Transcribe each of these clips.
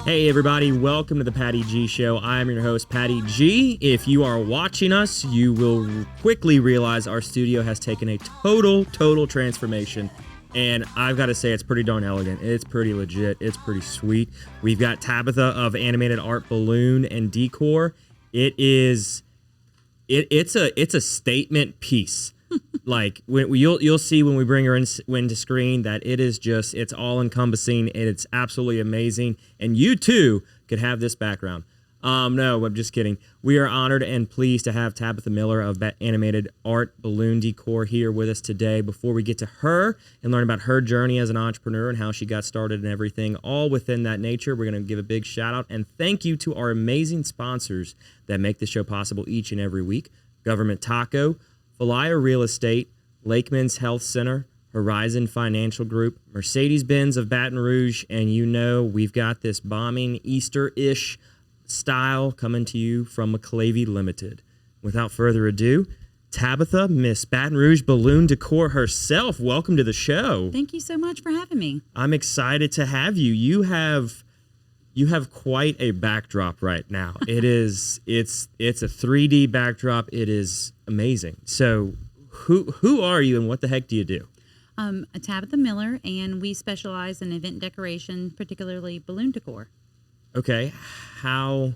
Hey everybody, welcome to the Patty G Show. I'm your host, Patty G. If you are watching us, you will quickly realize our studio has taken a total transformation. And I've got to say, it's pretty darn elegant. It's pretty legit. It's pretty sweet. We've got Tabitha of Animated Art, Balloon, and Decor. It's a statement piece. Like you'll see when we bring her into screen that it's all encompassing and it's absolutely amazing. And you too could have this background. No, I'm just kidding. We are honored and pleased to have Tabitha Miller of Animated Art, Balloon, Decor here with us today. Before we get to her and learn about her journey as an entrepreneur and how she got started and everything, all within that nature, we're going to give a big shout out and thank you to our amazing sponsors that make the show possible each and every week. Government Taco, Flair Real Estate, Lakeman's Health Center, Horizon Financial Group, Mercedes-Benz of Baton Rouge, and we've got this bombing Easter-ish style coming to you from McClavey Limited. Without further ado, Tabitha, Miss Baton Rouge Balloon Decor herself, welcome to the show. Thank you so much for having me. I'm excited to have you. You have quite a backdrop right now. It's a 3D backdrop. It is amazing. So who are you and what the heck do you do? Tabitha Miller, and we specialize in event decoration, particularly balloon decor. Okay. How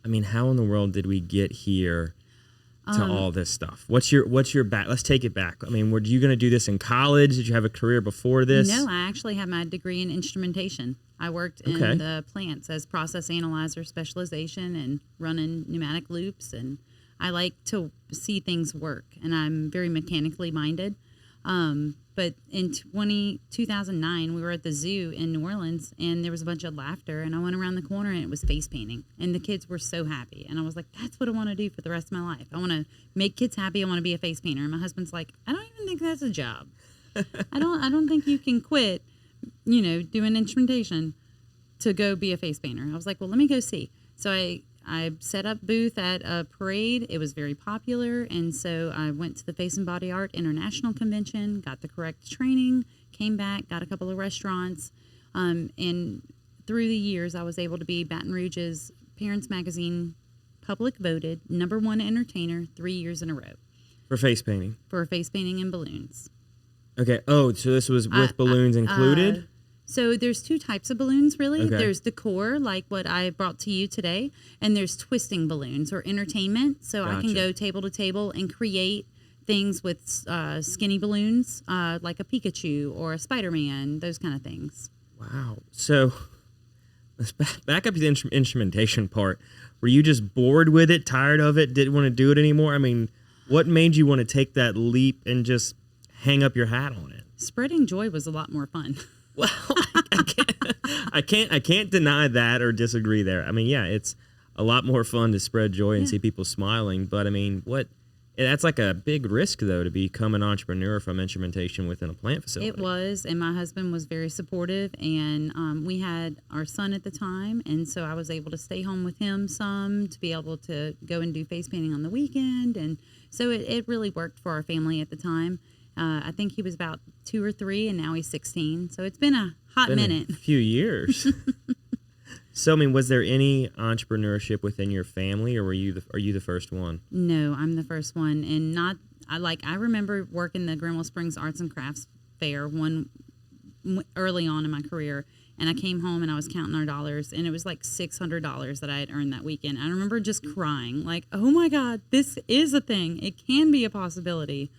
in the world did we get here to all this stuff? What's your back? Let's take it back. I mean, were you going to do this in college? Did you have a career before this? No, I actually have my degree in instrumentation. I worked in the plants as process analyzer specialization and running pneumatic loops, and I like to see things work, and I'm very mechanically minded. But in 2009, we were at the zoo in New Orleans, and there was a bunch of laughter, and I went around the corner, and it was face painting, and the kids were so happy, and I was like, that's what I want to do for the rest of my life. I want to make kids happy. I want to be a face painter. And my husband's like, I don't even think that's a job. I don't think you can quit, doing instrumentation to go be a face painter. I was like, well, let me go see. So I set up booth at a parade. It was very popular, and so I went to the Face and Body Art International Convention, got the correct training, came back, got a couple of restaurants, and through the years, I was able to be Baton Rouge's Parents Magazine public voted #1 entertainer 3 years in a row. For face painting? For face painting and balloons. Okay. Oh, so this was with balloons included? So there's two types of balloons, really. Okay. There's decor, like what I brought to you today, and there's twisting balloons or entertainment. So Gotcha. I can go table to table and create things with skinny balloons, like a Pikachu or a Spider-Man, those kind of things. Wow. So let's back up to the instrumentation part. Were you just bored with it, tired of it, didn't want to do it anymore? I mean, what made you want to take that leap and just hang up your hat on it? Spreading joy was a lot more fun. Well, I can't deny that or disagree there. I mean, yeah, it's a lot more fun to spread joy and see people smiling. But I mean, that's like a big risk though to become an entrepreneur from instrumentation within a plant facility. It was, and my husband was very supportive, and we had our son at the time, and so I was able to stay home with him some to be able to go and do face painting on the weekend, and so it really worked for our family at the time. I think he was about 2 or 3, and now he's 16. So it's been a hot minute. A few years. So, I mean, was there any entrepreneurship within your family, or are you the first one? No, I'm the first one, and I remember working the Grenville Springs Arts and Crafts Fair early on in my career, and I came home and I was counting our dollars, and it was like $600 that I had earned that weekend. I remember just crying, like, oh my God, this is a thing. It can be a possibility.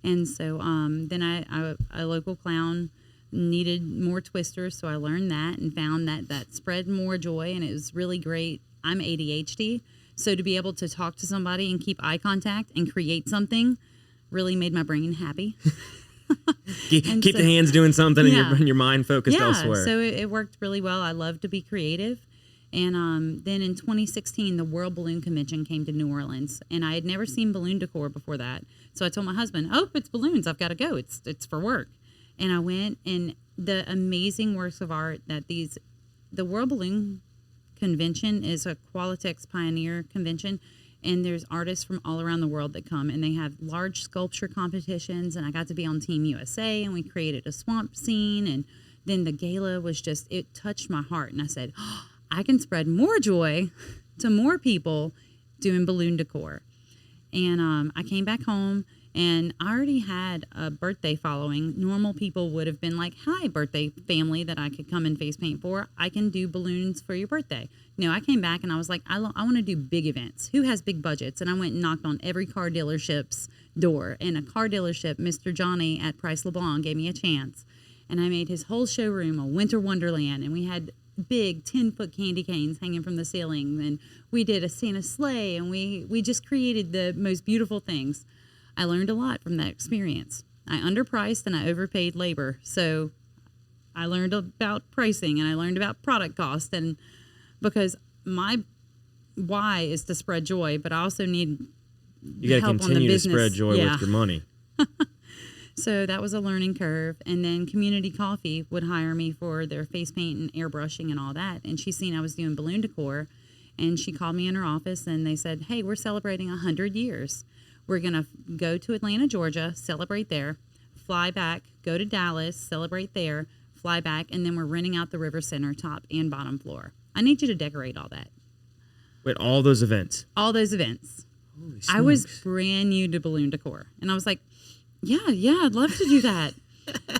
And so then a local clown needed more twisters, so I learned that and found that spread more joy, and it was really great. I'm ADHD, so to be able to talk to somebody and keep eye contact and create something really made my brain happy. keep the hands doing something and your mind focused elsewhere. Yeah, so it worked really well. I love to be creative. And then in 2016, the World Balloon Convention came to New Orleans, and I had never seen balloon decor before that. So I told my husband, "Oh, it's balloons. I've got to go. It's for work." And I went, and the amazing works of art that the World Balloon Convention is a Qualitex pioneer convention, and there's artists from all around the world that come, and they have large sculpture competitions, and I got to be on Team USA, and we created a swamp scene, and then the gala was just, it touched my heart, and I said, oh, I can spread more joy to more people doing balloon decor. And I came back home, and I already had a birthday following. Normal people would have been like, hi, birthday family that I could come and face paint for. I can do balloons for your birthday. No, I came back and I was like, I want to do big events. Who has big budgets? And I went and knocked on every car dealership's door. And a car dealership, Mr. Johnny at Price LeBlanc, gave me a chance. And I made his whole showroom a winter wonderland. And we had big 10-foot candy canes hanging from the ceiling. And we did a Santa sleigh. And we just created the most beautiful things. I learned a lot from that experience. I underpriced and I overpaid labor. So I learned about pricing and I learned about product cost. And because my why is to spread joy, but I also need you got to continue to spread joy with your money. So that was a learning curve. And then Community Coffee would hire me for their face paint and airbrushing and all that. And she seen I was doing balloon decor, and she called me in her office and they said, hey, we're celebrating 100 years. We're going to go to Atlanta, Georgia, celebrate there, fly back, go to Dallas, celebrate there, fly back, and then we're renting out the River Center top and bottom floor. I need you to decorate all that. Wait, all those events? All those events. Holy smokes. I was brand new to balloon decor, and I was like, yeah, I'd love to do that.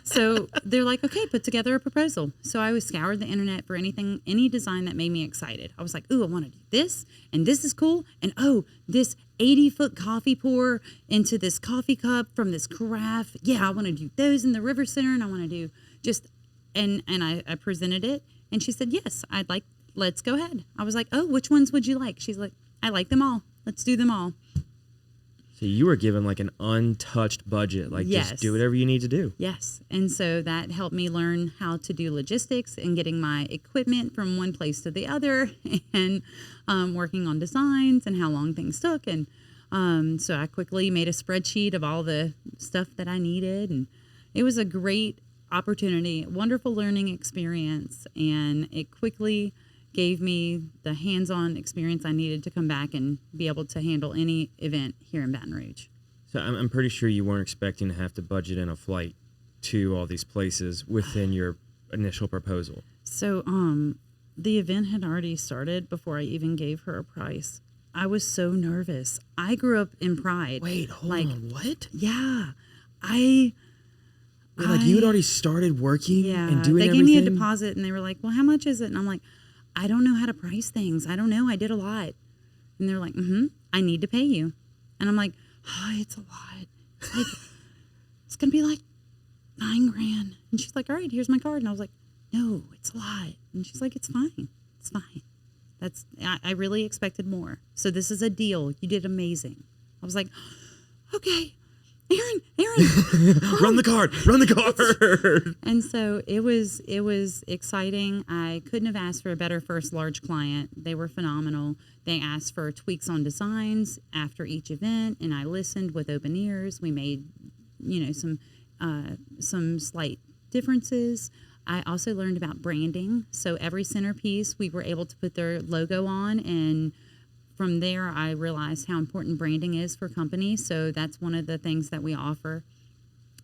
So they're like, okay, put together a proposal. So I scoured the internet for anything, any design that made me excited. I was like, ooh, I want to do this, and this is cool, and oh, this 80-foot coffee pour into this coffee cup from this carafe. Yeah, I want to do those in the River Center, and I want to do just, and I presented it, and she said, yes, let's go ahead. I was like, oh, which ones would you like? She's like, I like them all. Let's do them all. So you were given like an untouched budget, like yes. Just do whatever you need to do. Yes. And so that helped me learn how to do logistics and getting my equipment from one place to the other and working on designs and how long things took. And so I quickly made a spreadsheet of all the stuff that I needed. And it was a great opportunity, wonderful learning experience. And it quickly gave me the hands-on experience I needed to come back and be able to handle any event here in Baton Rouge. So I'm pretty sure you weren't expecting to have to budget in a flight to all these places within your initial proposal. So the event had already started before I even gave her a price. I was so nervous. I grew up in Pride. Wait, hold on. What? Yeah. Like you had already started working and doing everything? They gave me a deposit and they were like, well, how much is it? And I'm like, I don't know how to price things. I don't know. I did a lot. And they're like, I need to pay you. And I'm like, oh, it's a lot. It's like, it's going to be like $9,000. And she's like, all right, here's my card. And I was like, no, it's a lot. And she's like, it's fine. It's fine. I really expected more. So this is a deal. You did amazing. I was like, okay. Aaron, run the card. And so it was exciting. I couldn't have asked for a better first large client. They were phenomenal. They asked for tweaks on designs after each event, and I listened with open ears. We made, some slight differences. I also learned about branding. So every centerpiece we were able to put their logo on, and from there, I realized how important branding is for companies. So that's one of the things that we offer.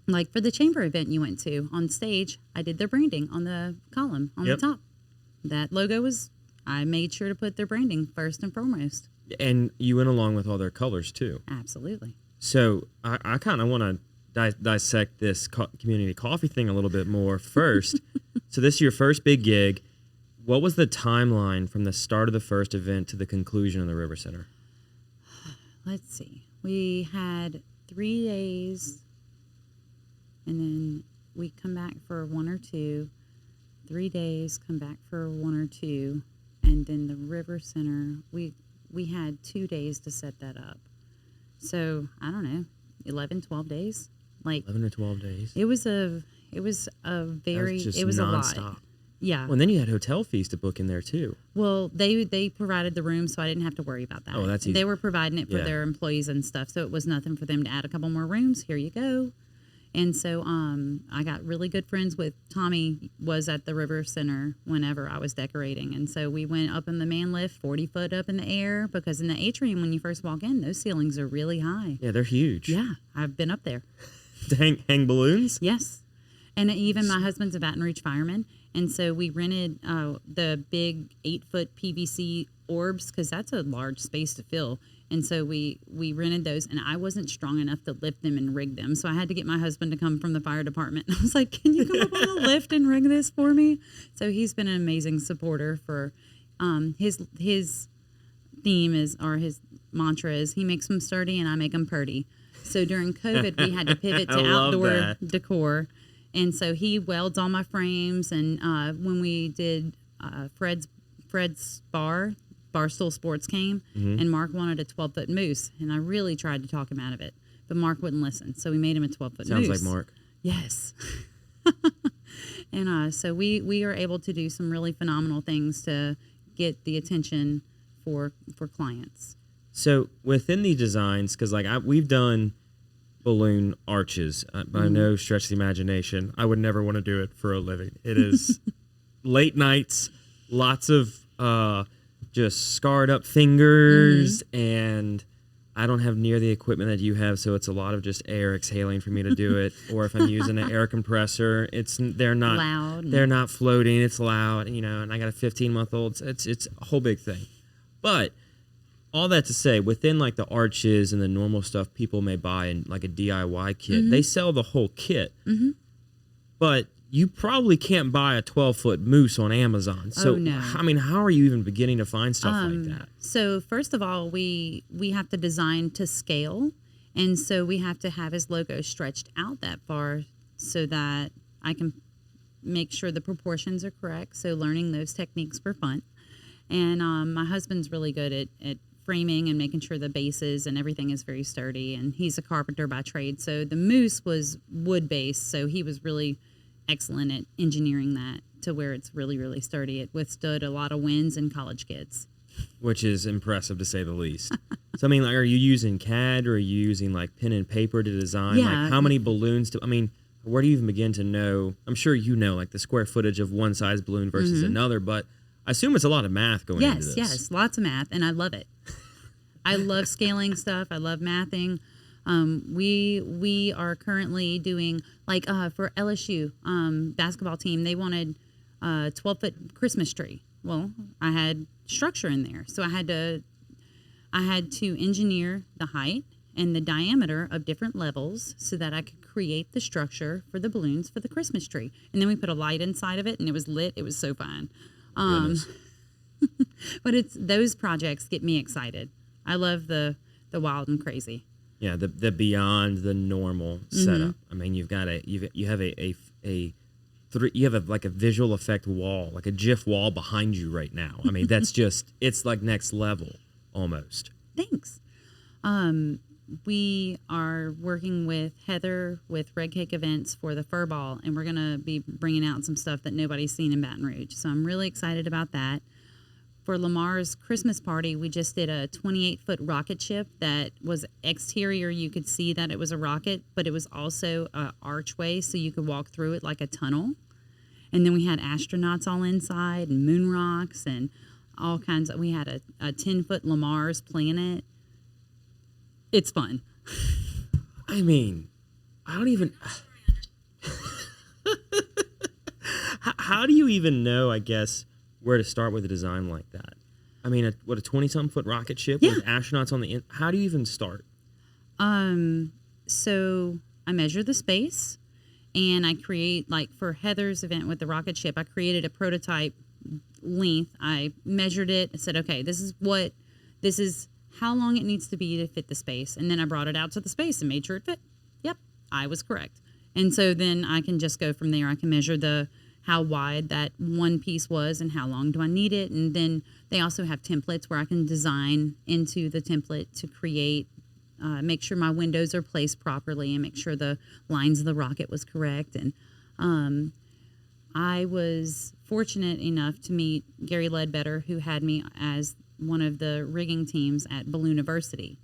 Like for the chamber event you went to on stage, I did their branding on the column on the top. That logo I made sure to put their branding first and foremost. And you went along with all their colors too. Absolutely. So I kind of want to dissect this community coffee thing a little bit more first. So this is your first big gig. What was the timeline from the start of the first event to the conclusion of the River Center? Let's see. We had 3 days, and then we come back for 1 or 2. 3 days, come back for 1 or 2, and then the River Center, we had 2 days to set that up. So, I don't know, 11, 12 days? 11 or 12 days. It was a nonstop. lot. Yeah. Well, and then you had hotel fees to book in there too. Well, they provided the room, so I didn't have to worry about that. Oh, that's easy. They were providing it for their employees and stuff, so it was nothing for them to add a couple more rooms. Here you go. And so I got really good friends with Tommy. Was at the River Center whenever I was decorating, and so we went up in the man lift, 40 foot up in the air, because in the atrium when you first walk in, those ceilings are really high. Yeah, they're huge. Yeah, I've been up there. To hang balloons? Yes. And even my husband's a Baton Rouge fireman, and so we rented the big 8-foot PVC orbs because that's a large space to fill. And so we rented those, and I wasn't strong enough to lift them and rig them, so I had to get my husband to come from the fire department. I was like, "Can you come up on a lift and rig this for me?" So he's been an amazing supporter for his theme is, or his mantra is, he makes them sturdy and I make them purty. So during COVID, we had to pivot to outdoor decor. And so he welds all my frames. And when we did Fred's Barstool Sports came, and Mark wanted a 12-foot moose. And I really tried to talk him out of it. But Mark wouldn't listen. So we made him a 12-foot moose. Sounds like Mark. Yes. And so we are able to do some really phenomenal things to get the attention for clients. So within the designs, because we've done balloon arches, by no stretch of the imagination. I would never want to do it for a living. It is late nights, lots of just scarred up fingers, and I don't have near the equipment that you have, so it's a lot of just air exhaling for me to do it. Or if I'm using an air compressor, they're not loud. They're not floating. It's loud, and I got a 15-month-old. It's a whole big thing. But all that to say, within the arches and the normal stuff people may buy in a DIY kit, they sell the whole kit. But you probably can't buy a 12-foot moose on Amazon. So, no. How are you even beginning to find stuff like that? So first of all, we have to design to scale. And so we have to have his logo stretched out that far so that I can make sure the proportions are correct. So learning those techniques for fun. And my husband's really good at framing and making sure the bases and everything is very sturdy. And he's a carpenter by trade. So the moose was wood-based, so he was really excellent at engineering that to where it's really, really sturdy. It withstood a lot of winds and college kids. Which is impressive, to say the least. So, are you using CAD, or are you using, pen and paper to design? Yeah. How many balloons where do you even begin to know? I'm sure you know, the square footage of one size balloon versus another, but I assume it's a lot of math going into this. Yes, lots of math, and I love it. I love scaling stuff. I love mathing. We are currently doing, for LSU basketball team, they wanted a 12-foot Christmas tree. Well, I had structure in there, so I had to engineer the height and the diameter of different levels so that I could create the structure for the balloons for the Christmas tree. And then we put a light inside of it, and it was lit. It was so fun. But those projects get me excited. I love the wild and crazy. Yeah, the beyond the normal setup. You've got you have a visual effect wall, a GIF wall behind you right now. That's just, it's next level almost. Thanks. We are working with Heather with Red Cake Events for the Fur Ball, and we're going to be bringing out some stuff that nobody's seen in Baton Rouge. So I'm really excited about that. For Lamar's Christmas party, we just did a 28-foot rocket ship that was exterior. You could see that it was a rocket, but it was also an archway, so you could walk through it like a tunnel. And then we had astronauts all inside and moon rocks and all kinds of... We had a 10-foot Lamar's planet. It's fun. I don't even... How do you even know, I guess, where to start with a design like that? A 20-something foot rocket ship with astronauts on the end? How do you even start? So I measure the space, and I create, for Heather's event with the rocket ship, I created a prototype length. I measured it. I said, okay, this is how long it needs to be to fit the space. And then I brought it out to the space and made sure it fit. Yep, I was correct. And so then I can just go from there. I can measure how wide that one piece was and how long do I need it. And then they also have templates where I can design into the template to create, make sure my windows are placed properly and make sure the lines of the rocket was correct. And I was fortunate enough to meet Gary Ledbetter, who had me as one of the rigging teams at Ballooniversity.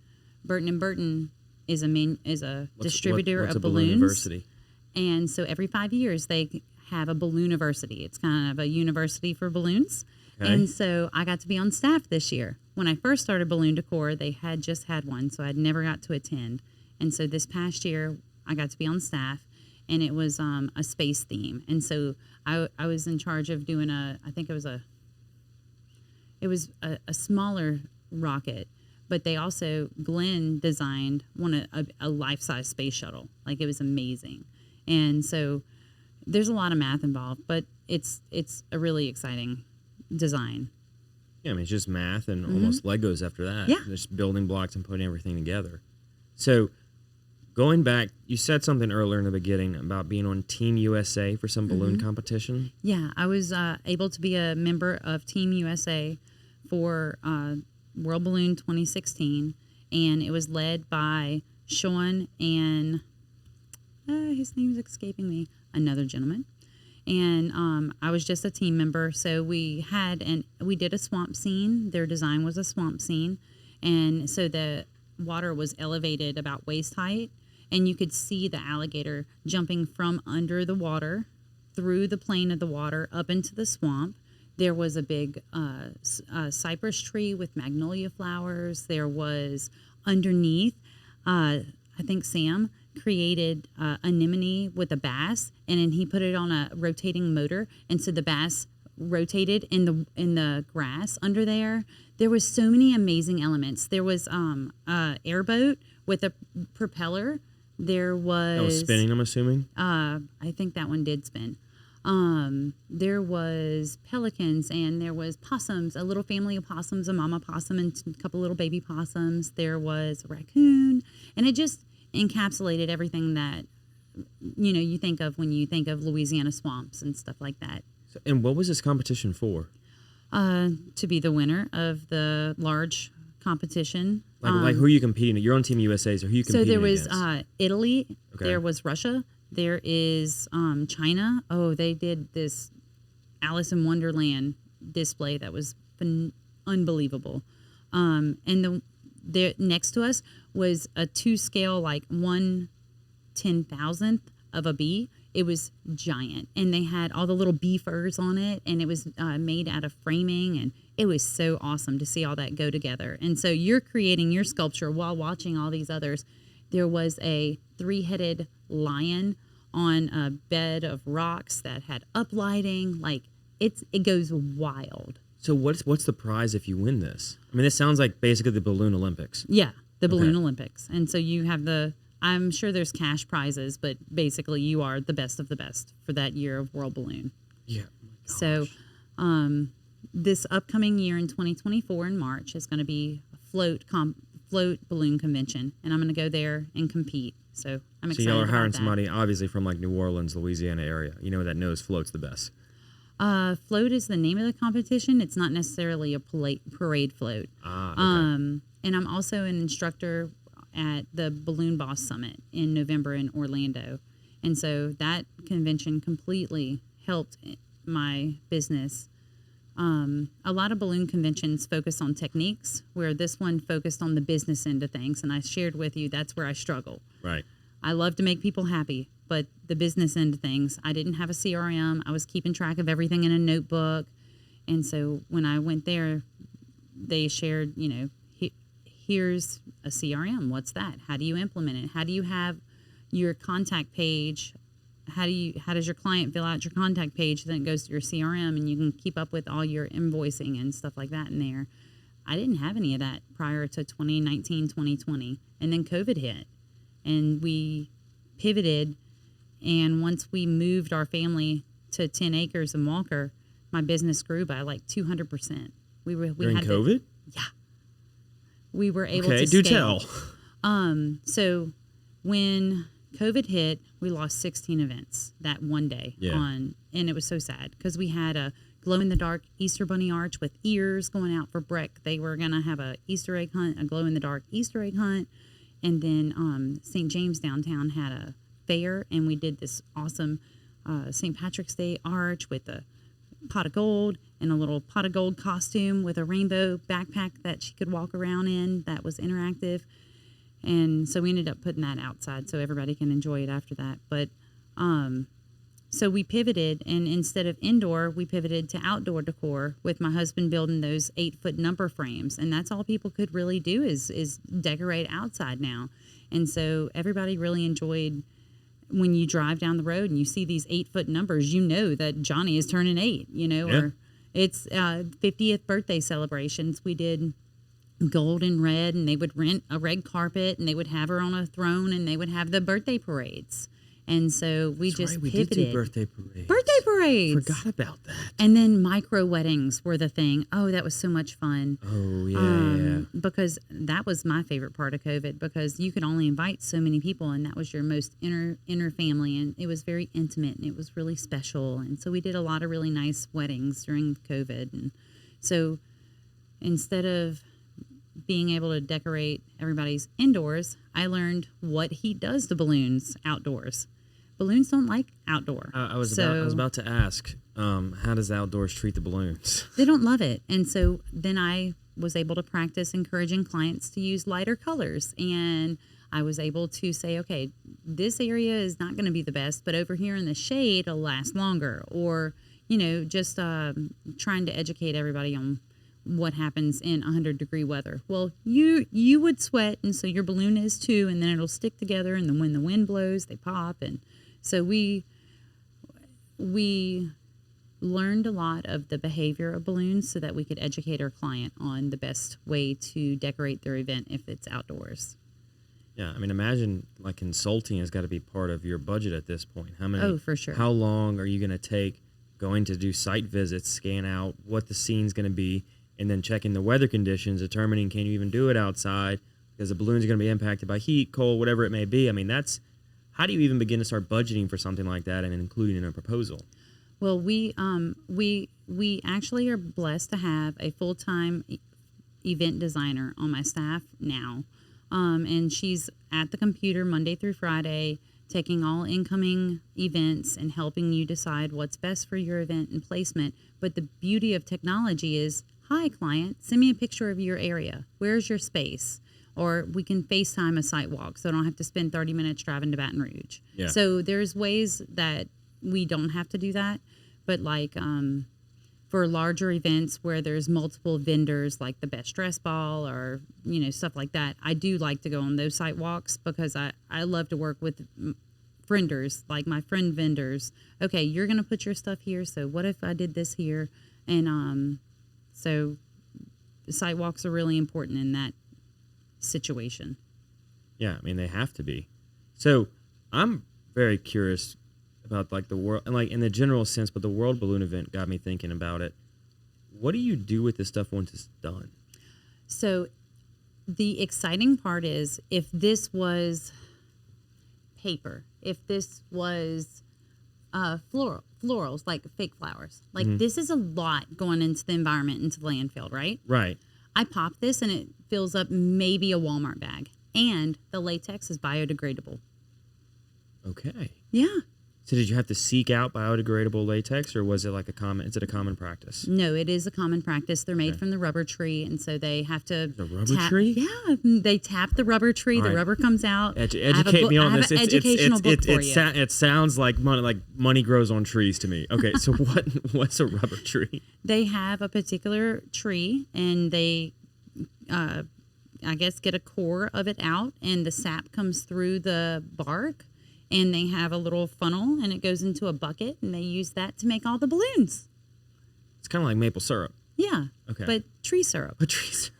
Burton & Burton is a distributor of balloons. Ballooniversity? And so every 5 years they have a Ballooniversity. It's kind of a university for balloons. Okay. And so I got to be on staff this year. When I first started Balloon Decor, they had just had one, so I'd never got to attend. And so this past year, I got to be on staff. and it was a space theme. And so I was in charge of doing I think it was a smaller rocket, but they also, Glenn designed a life-size space shuttle. Like, it was amazing. And so there's a lot of math involved, but it's a really exciting design. Yeah, I mean, it's just math and almost Legos after that. Yeah. Just building blocks and putting everything together. So going back, you said something earlier in the beginning about being on Team USA for some balloon competition. Yeah, I was able to be a member of Team USA for World Balloon 2016, and it was led by Sean and his name's escaping me, another gentleman. And I was just a team member. So we did a swamp scene. Their design was a swamp scene, and so the water was elevated about waist height, and you could see the alligator jumping from under the water through the plane of the water up into the swamp. There was a big cypress tree with magnolia flowers. There was underneath, I think Sam created anemone with a bass, and then he put it on a rotating motor, and so the bass rotated in the grass under there. There was so many amazing elements. There was a airboat with a propeller. There was... That was spinning, I'm assuming? I think that one did spin. There was pelicans, and there was possums, a little family of possums, a mama possum and a couple little baby possums. There was a raccoon, and it just encapsulated everything that, you think of when you think of Louisiana swamps and stuff like that. So, and what was this competition for? To be the winner of the large competition. Like who are you competing? You're on Team USA, so who are you competing against? So there was against? Italy, Okay. There was Russia, there is China. Oh, they did this Alice in Wonderland display that was unbelievable. And the next to us was a 2-scale, like 1/10,000th of a bee. It was giant, and they had all the little bee furs on it, and it was made out of framing, and it was so awesome to see all that go together. And so you're creating your sculpture while watching all these others. There was a 3-headed lion on a bed of rocks that had uplighting. Like, it goes wild. So what's the prize if you win this? I mean, this sounds like basically the Balloon Olympics. Yeah, the Balloon Olympics. And so you have I'm sure there's cash prizes, but basically you are the best of the best for that year of World Balloon. Yeah. So this upcoming year in 2024 in March is going to be a float balloon convention, and I'm going to go there and compete. So I'm excited. So y'all are hiring about that. somebody obviously from like New Orleans, Louisiana area, that knows floats the best. Float is the name of the competition. It's not necessarily a parade float. Okay. And I'm also an instructor at the Balloon Boss Summit in November in Orlando. And so that convention completely helped my business. A lot of balloon conventions focus on techniques, where this one focused on the business end of things. And I shared with you, that's where I struggle. Right. I love to make people happy, but the business end of things, I didn't have a CRM. I was keeping track of everything in a notebook. And so when I went there, they shared, here's a CRM. What's that? How do you implement it? How do you have your contact page? How does your client fill out your contact page? Then it goes to your CRM, and you can keep up with all your invoicing and stuff like that in there. I didn't have any of that prior to 2019, 2020. And then COVID hit, and we pivoted. And once we moved our family to 10 acres in Walker, my business grew by like 200%. During COVID? Yeah. We were able to Okay, do scale. tell. So when COVID hit, we lost 16 events that one day. Yeah. And it was so sad because we had a glow-in-the-dark Easter bunny arch with ears going out for brick. They were going to have a Easter egg hunt, a glow-in-the-dark Easter egg hunt. And then St. James downtown had a fair, and we did this awesome St. Patrick's Day arch with a pot of gold and a little pot of gold costume with a rainbow backpack that she could walk around in that was interactive. And so we ended up putting that outside so everybody can enjoy it after that. But so we pivoted, and instead of indoor, we pivoted to outdoor decor with my husband building those 8-foot number frames. And that's all people could really do is decorate outside now. And so everybody really enjoyed when you drive down the road and you see these 8-foot numbers, you know that Johnny is turning 8, or it's 50th birthday celebrations. We did gold and red, and they would rent a red carpet, and they would have her on a throne, and they would have the birthday parades. And so we pivoted. We did do birthday parades. Birthday parades. Forgot about that. And then micro weddings were the thing. Oh, that was so much fun. Oh, yeah. Because that was my favorite part of COVID, because you could only invite so many people, and that was your most inner family, and it was very intimate, and it was really special. And so we did a lot of really nice weddings during COVID. And so instead of being able to decorate everybody's indoors, I learned what heat does to balloons outdoors. Balloons don't like outdoor. I was about to ask, how does outdoors treat the balloons? They don't love it. And so then I was able to practice encouraging clients to use lighter colors. And I was able to say, okay, this area is not going to be the best, but over here in the shade, it'll last longer. Or, just trying to educate everybody on what happens in 100-degree weather. Well, you would sweat, and so your balloon is too, and then it'll stick together, and then when the wind blows, they pop. And so we learned a lot of the behavior of balloons so that we could educate our client on the best way to decorate their event if it's outdoors. Yeah, I mean, imagine like consulting has got to be part of your budget at this point. Oh, for sure. How long are you going to take going to do site visits, scan out what the scene's going to be, and then checking the weather conditions, determining can you even do it outside because the balloons are going to be impacted by heat, cold, whatever it may be. I mean, how do you even begin to start budgeting for something like that and including in a proposal? Well, we actually are blessed to have a full-time event designer on my staff now, and she's at the computer Monday through Friday, taking all incoming events and helping you decide what's best for your event and placement. But the beauty of technology is, hi, client, send me a picture of your area. Where's your space? Or we can FaceTime a site walk, so I don't have to spend 30 minutes driving to Baton Rouge. Yeah. So there's ways that we don't have to do that. But like for larger events where there's multiple vendors, like the Best Dress Ball or, stuff like that, I do like to go on those site walks because I love to work with frienders, like my friend vendors. Okay, you're going to put your stuff here, so what if I did this here? And so site walks are really important in that situation. Yeah, I mean, they have to be. So I'm very curious about like the world, and like in the general sense, but the World Balloon event got me thinking about it. What do you do with this stuff once it's done? So the exciting part is, if this was paper, if this was florals, like fake flowers, like this is a lot going into the environment, into the landfill, right? Right. I pop this and it fills up maybe a Walmart bag, and the latex is biodegradable. Okay. Yeah. So did you have to seek out biodegradable latex, or was it like is it a common practice? No, it is a common practice. They're made from the rubber tree, and so they have to the rubber tree? Yeah, they tap the rubber tree. The rubber comes out. Educate me on this. I have an educational book for you. It sounds like money grows on trees to me. Okay, so what's a rubber tree? They have a particular tree, and they, I guess, get a core of it out, and the sap comes through the bark. And they have a little funnel, and it goes into a bucket, and they use that to make all the balloons. It's kind of like maple syrup. Yeah. Okay. But tree syrup. But tree syrup.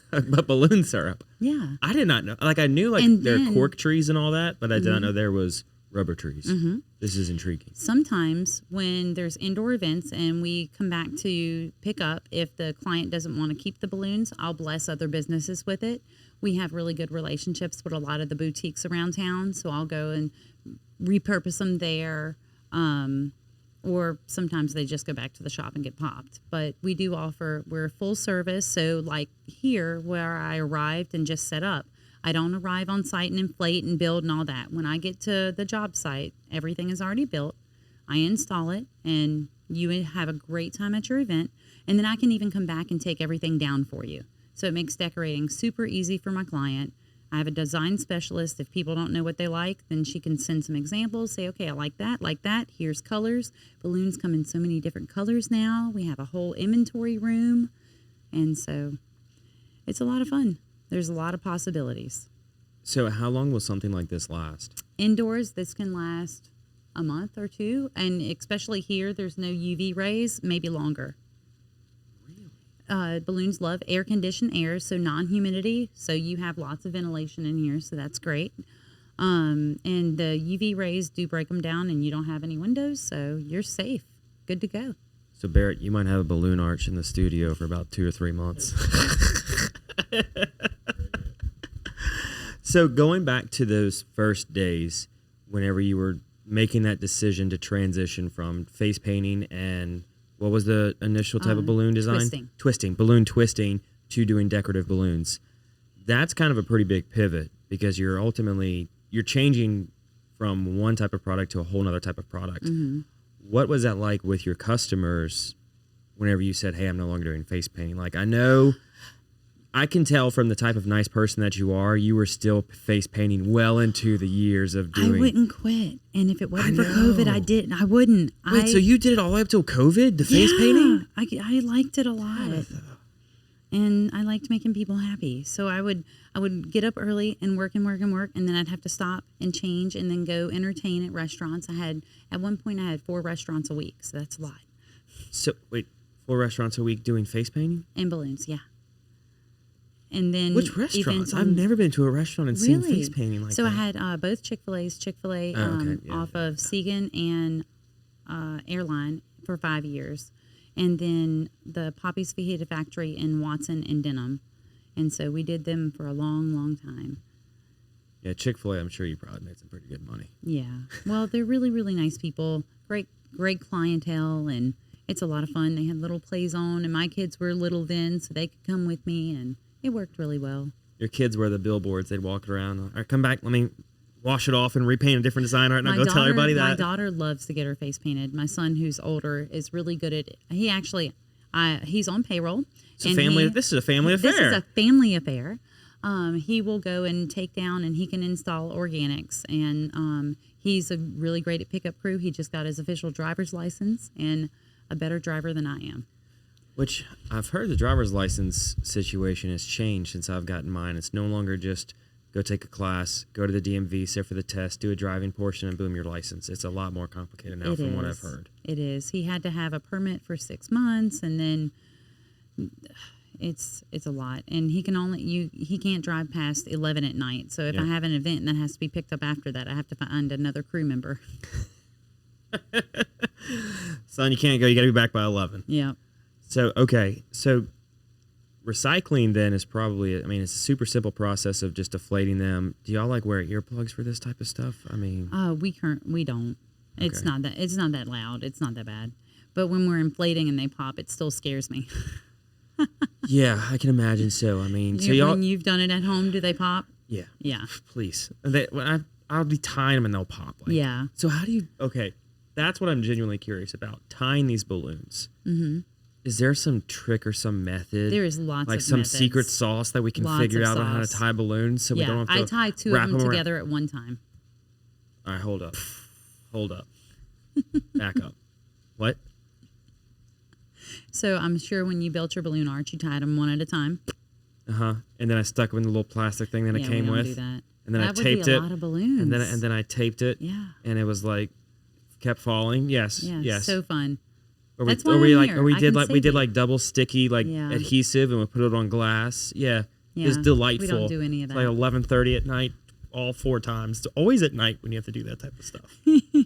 but balloon syrup. Yeah. I did not know. Like, I knew there are cork trees and all that, but I did not know there was rubber trees. Mm-hmm. This is intriguing. Sometimes when there's indoor events and we come back to pick up, if the client doesn't want to keep the balloons, I'll bless other businesses with it. We have really good relationships with a lot of the boutiques around town, so I'll go and repurpose them there, or sometimes they just go back to the shop and get popped. But we do we're full service, so like here where I arrived and just set up, I don't arrive on site and inflate and build and all that. When I get to the job site, everything is already built. I install it, and you have a great time at your event, and then I can even come back and take everything down for you. So it makes decorating super easy for my client. I have a design specialist. If people don't know what they like, then she can send some examples, say, okay, I like that. Here's colors. Balloons come in so many different colors now. We have a whole inventory room. And so it's a lot of fun. There's a lot of possibilities. So how long will something like this last? Indoors, this can last a month or two, and especially here, there's no UV rays, maybe longer. Really? Balloons love air-conditioned air, so non-humidity, so you have lots of ventilation in here, so that's great. And the UV rays do break them down, and you don't have any windows, so you're safe. Good to go. So, Barrett, you might have a balloon arch in the studio for about 2 or 3 months. So, going back to those first days, whenever you were making that decision to transition from face painting and what was the initial type of balloon design? Balloon twisting to doing decorative balloons. That's kind of a pretty big pivot because you're changing from one type of product to a whole other type of product. Mm-hmm. What was that like with your customers whenever you said, hey, I'm no longer doing face painting? Like, I can tell from the type of nice person that you are, you were still face painting well into the years of doing. I wouldn't quit. And if it wasn't for COVID, I wouldn't. Wait, so you did it all the way up till COVID, the face painting? I liked it a lot. And I liked making people happy. So I would get up early and work, and then I'd have to stop and change and then go entertain at restaurants. At one point I had 4 restaurants a week, so that's a lot. So wait, 4 restaurants a week doing face painting? And balloons, yeah. And then which restaurants? I've never been to a restaurant and seen face painting like that. So I had both Chick-fil-A's, off of Segan and Airline for 5 years. And then the Poppy's Fajita Factory in Watson and Denham. And so we did them for a long, long time. Yeah, Chick-fil-A, I'm sure you probably made some pretty good money. Yeah. Well, they're really, really nice people. Great clientele, and it's a lot of fun. They had little plays on, and my kids were little then, so they could come with me, and it worked really well. Your kids were the billboards. They'd walk around. All right, come back. Let me wash it off and repaint a different design. All right, now go tell everybody that. My daughter loves to get her face painted. My son, who's older, is really good at it. He's on payroll. This is a family affair. This is a family affair. He will go and take down, and he can install organics. And he's really great at pickup crew. He just got his official driver's license and a better driver than I am. Which I've heard the driver's license situation has changed since I've gotten mine. It's no longer just go take a class, go to the DMV, sit for the test, do a driving portion, and boom, your license. It's a lot more complicated now from what I've heard. It is. He had to have a permit for 6 months, and then it's a lot. And he can't drive past 11 at night. So if I have an event and that has to be picked up after that, I have to find another crew member. Son, you can't go. You got to be back by 11. Yeah. So, recycling then is probably, it's a super simple process of just deflating them. Do y'all wear earplugs for this type of stuff? We don't. It's not that loud. It's not that bad. But when we're inflating and they pop, it still scares me. Yeah, I can imagine so. When you've done it at home, do they pop? Yeah. Yeah. Please. I'll be tying them and they'll pop. Yeah. So how do you, that's what I'm genuinely curious about. Tying these balloons. Mm-hmm. Is there some trick or some method? There is lots of some methods. Secret sauce that we can figure out on how to tie balloons so we don't have to I tie 2 of them together at one time. All right, hold up. Back up. What? So I'm sure when you built your balloon arch, you tied them one at a time. Uh-huh. And then I stuck them in the little plastic thing that it came with. Do that. And then that I taped would be a lot of balloons. And then I taped it. Yeah. And it was kept falling. Yes. So fun. Or we did double sticky adhesive and we put it on glass. Yeah. It was delightful. We don't do any of that. It's 11:30 at night, all 4 times. It's always at night when you have to do that type of stuff.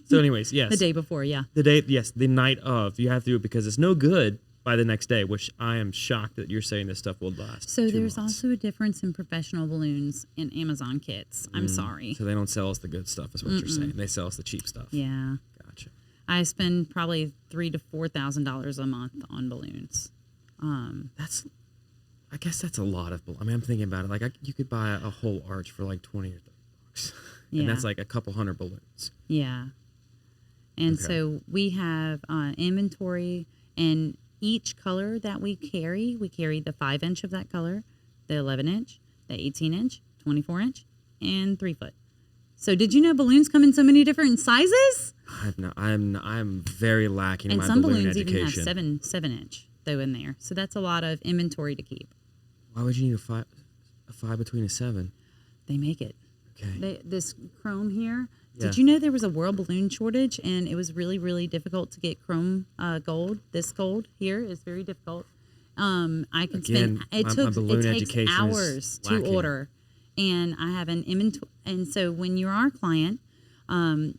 So anyways, yes. The day before, yeah. The night of. You have to do it because it's no good by the next day, which I am shocked that you're saying this stuff will last. So 2 there's months. also a difference in professional balloons and Amazon kits. I'm sorry. So they don't sell us the good stuff is what you're saying. They sell us the cheap stuff. Yeah. Gotcha. I spend probably $3,000 to $4,000 a month on balloons. I guess that's a lot of balloons. I'm thinking about it. You could buy a whole arch for $20 or $30. And that's a couple hundred balloons. Yeah. And so we have inventory, and each color that we carry the 5-inch of that color, the 11-inch, the 18-inch, 24-inch, and 3-foot. So did you know balloons come in so many different sizes? I'm very lacking in my balloon education. And some balloons even have 7-inch though in there. So that's a lot of inventory to keep. Why would you need a 5 between a 7? They make it. this chrome here. Yeah. Did you know there was a world balloon shortage, and it was really, really difficult to get chrome gold? This gold here is very difficult. I can spend. It takes hours to order, and I have an inventory. And so when you're our client,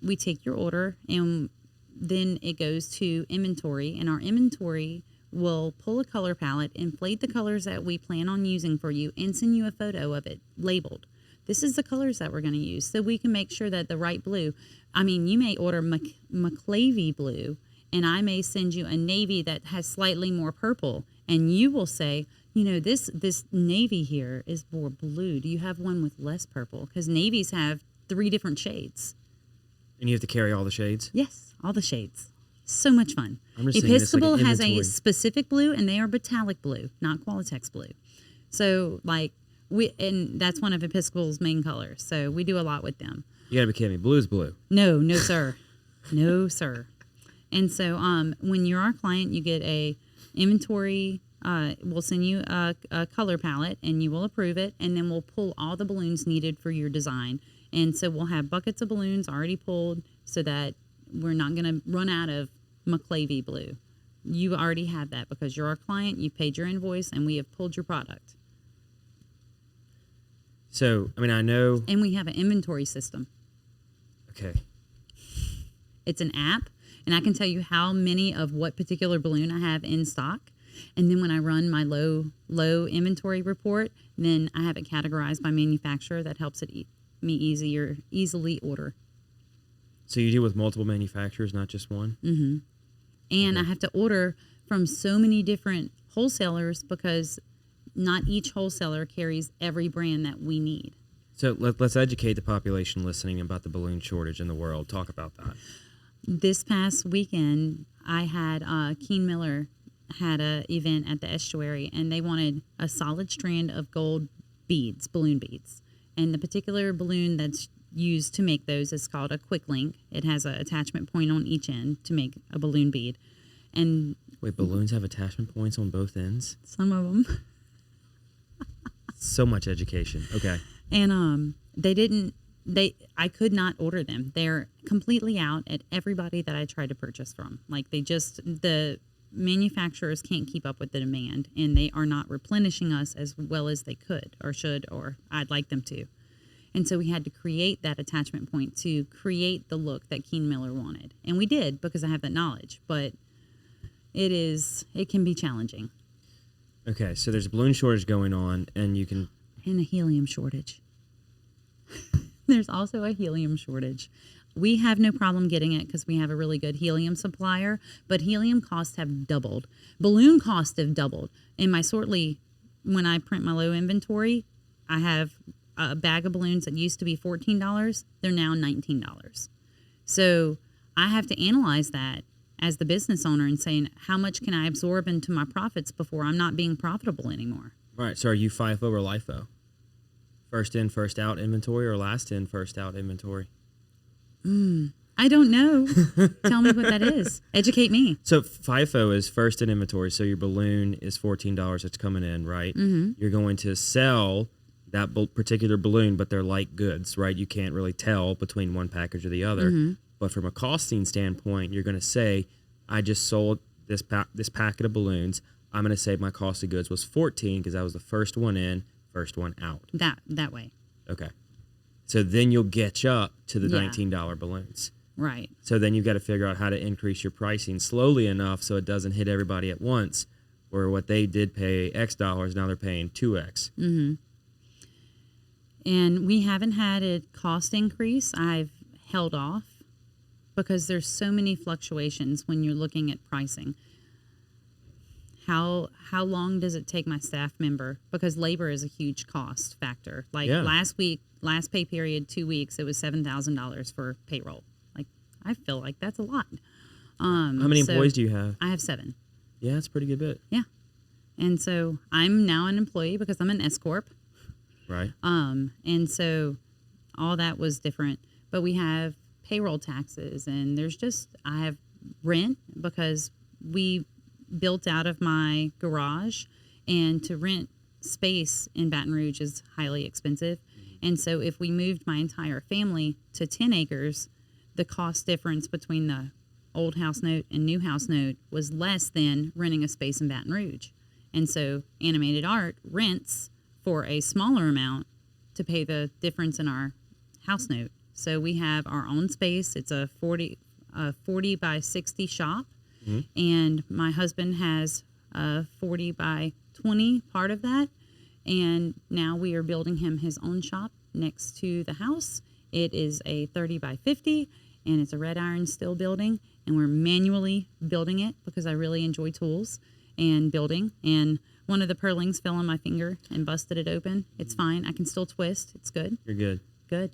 we take your order, and then it goes to inventory, and our inventory will pull a color palette, inflate the colors that we plan on using for you, and send you a photo of it labeled. This is the colors that we're going to use, so we can make sure that the right blue. I mean, you may order McClavey blue, and I may send you a navy that has slightly more purple, and you will say, you know, this navy here is more blue. Do you have one with less purple? Because navies have 3 different shades. And you have to carry all the shades? Yes, all the shades. So much fun. Episcopal has a specific blue, and they are metallic blue, not Qualitex blue. So, like, and that's one of Episcopal's main colors. So we do a lot with them. You gotta be kidding me. Blue's blue. No, sir. No, sir. And so when you're our client, you get a inventory. We'll send you a color palette, and you will approve it, and then we'll pull all the balloons needed for your design. And so we'll have buckets of balloons already pulled so that we're not going to run out of McClavey blue. You already have that because you're our client, you paid your invoice, and we have pulled your product. So, I mean, I know... And we have an inventory system. Okay. It's an app, and I can tell you how many of what particular balloon I have in stock. And then when I run my low inventory report, then I have it categorized by manufacturer. That helps me easily order. So you deal with multiple manufacturers, not just one? Mm-hmm. And I have to order from so many different wholesalers because not each wholesaler carries every brand that we need. So let's educate the population listening about the balloon shortage in the world. Talk about that. This past weekend, I had Keen Miller had an event at the estuary, and they wanted a solid strand of gold beads, balloon beads. And the particular balloon that's used to make those is called a quick link. It has an attachment point on each end to make a balloon bead. And wait, balloons have attachment points on both ends? Some of them. So much education. Okay. And I could not order them. They're completely out at everybody that I tried to purchase from. Like the manufacturers can't keep up with the demand, and they are not replenishing us as well as they could or should, or I'd like them to. And so we had to create that attachment point to create the look that Keen Miller wanted. And we did because I have that knowledge, but it can be challenging. Okay, so there's a balloon shortage going on, and a helium shortage. There's also a helium shortage. We have no problem getting it because we have a really good helium supplier, but helium costs have doubled. Balloon costs have doubled. In my Sortly, when I print my low inventory, I have a bag of balloons that used to be $14. They're now $19. So I have to analyze that as the business owner and saying, how much can I absorb into my profits before I'm not being profitable anymore? All right, so are you FIFO or LIFO? First in, first out inventory, or last in, first out inventory? I don't know. Tell me what that is. Educate me. So FIFO is first in inventory. So your balloon is $14 that's coming in, right? Mm-hmm. You're going to sell that particular balloon, but they're like goods, right? You can't really tell between one package or the other. Mm-hmm. But from a costing standpoint, you're going to say, I just sold this packet of balloons. I'm going to say my cost of goods was $14 because I was the first one in, first one out. That way. Okay. So then you'll get you up to the $19 balloons. Right. So then you've got to figure out how to increase your pricing slowly enough so it doesn't hit everybody at once, where what they did pay X dollars, now they're paying 2X. Mm-hmm. And we haven't had a cost increase. I've held off because there's so many fluctuations when you're looking at pricing. How long does it take my staff member? Because labor is a huge cost factor. Like last pay period, 2 weeks, it was $7,000 for payroll. Like, I feel like that's a lot. How many employees do you have? I have 7. Yeah, that's a pretty good bit. Yeah. And so I'm now an employee because I'm an S Corp. Right. And so all that was different. But we have payroll taxes, and I have rent because we built out of my garage, and to rent space in Baton Rouge is highly expensive. And so if we moved my entire family to 10 acres, the cost difference between the old house note and new house note was less than renting a space in Baton Rouge. And so Animated Art rents for a smaller amount to pay the difference in our house note. So we have our own space. It's a 40 by 60 shop. Mm-hmm. And my husband has a 40 by 20 part of that. And now we are building him his own shop next to the house. It is a 30 by 50, and it's a red iron steel building. And we're manually building it because I really enjoy tools and building. And one of the purlings fell on my finger and busted it open. It's fine. I can still twist. It's good. You're good. Good.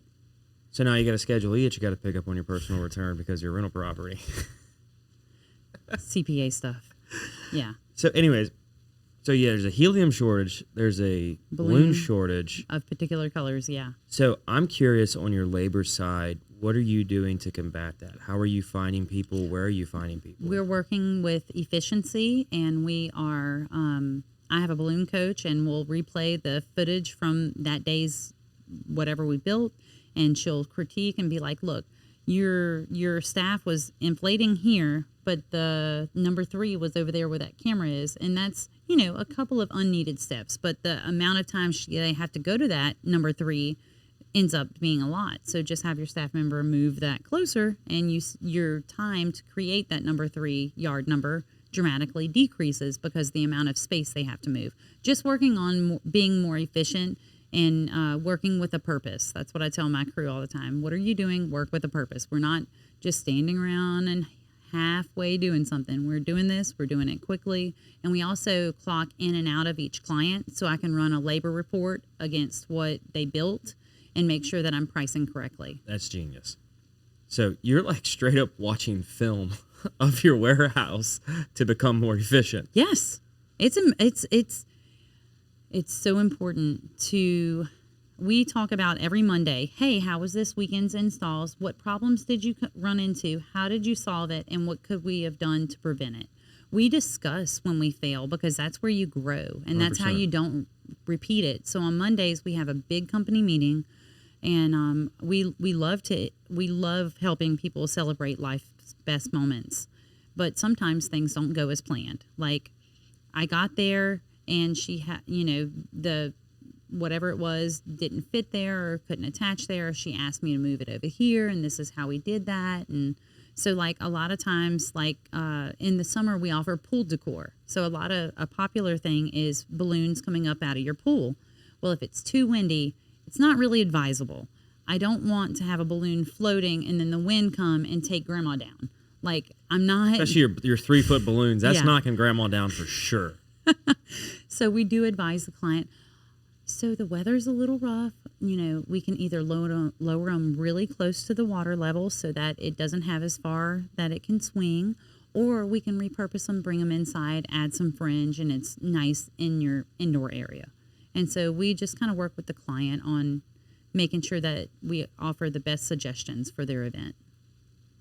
So now you got a Schedule E that you got to pick up on your personal return because you're rental property. CPA stuff. Yeah. So anyways, so yeah, there's a helium shortage. There's a balloon shortage. Of particular colors, yeah. So I'm curious on your labor side, what are you doing to combat that? How are you finding people? Where are you finding people? We're working with efficiency, and we are, I have a balloon coach, and we'll replay the footage from that day's whatever we built, and she'll critique and be like, look, your staff was inflating here, but the number 3 was over there where that camera is. And that's, a couple of unneeded steps. But the amount of times they have to go to that number 3 ends up being a lot. So just have your staff member move that closer, and your time to create that number 3 yard number dramatically decreases because the amount of space they have to move. Just working on being more efficient and working with a purpose. That's what I tell my crew all the time. What are you doing? Work with a purpose. We're not just standing around and halfway doing something. We're doing this. We're doing it quickly. And we also clock in and out of each client so I can run a labor report against what they built and make sure that I'm pricing correctly. That's genius. So you're like straight up watching film of your warehouse to become more efficient. Yes. It's so important to, we talk about every Monday, hey, how was this weekend's installs? What problems did you run into? How did you solve it? And what could we have done to prevent it? We discuss when we fail because that's where you grow, and 100%. That's how you don't repeat it. So on Mondays, we have a big company meeting, and we love helping people celebrate life's best moments. But sometimes things don't go as planned. Like I got there, and she had, the whatever it was didn't fit there or couldn't attach there. She asked me to move it over here, and this is how we did that. And so, like, a lot of times, like in the summer, we offer pool decor. So a popular thing is balloons coming up out of your pool. Well, if it's too windy, it's not really advisable. I don't want to have a balloon floating and then the wind come and take grandma down. Like, I'm not... Especially your 3-foot balloons. That's knocking grandma down for sure. So we do advise the client. So the weather's a little rough. We can either lower them really close to the water level so that it doesn't have as far that it can swing, or we can repurpose them, bring them inside, add some fringe, and it's nice in your indoor area. And so we just kind of work with the client on making sure that we offer the best suggestions for their event.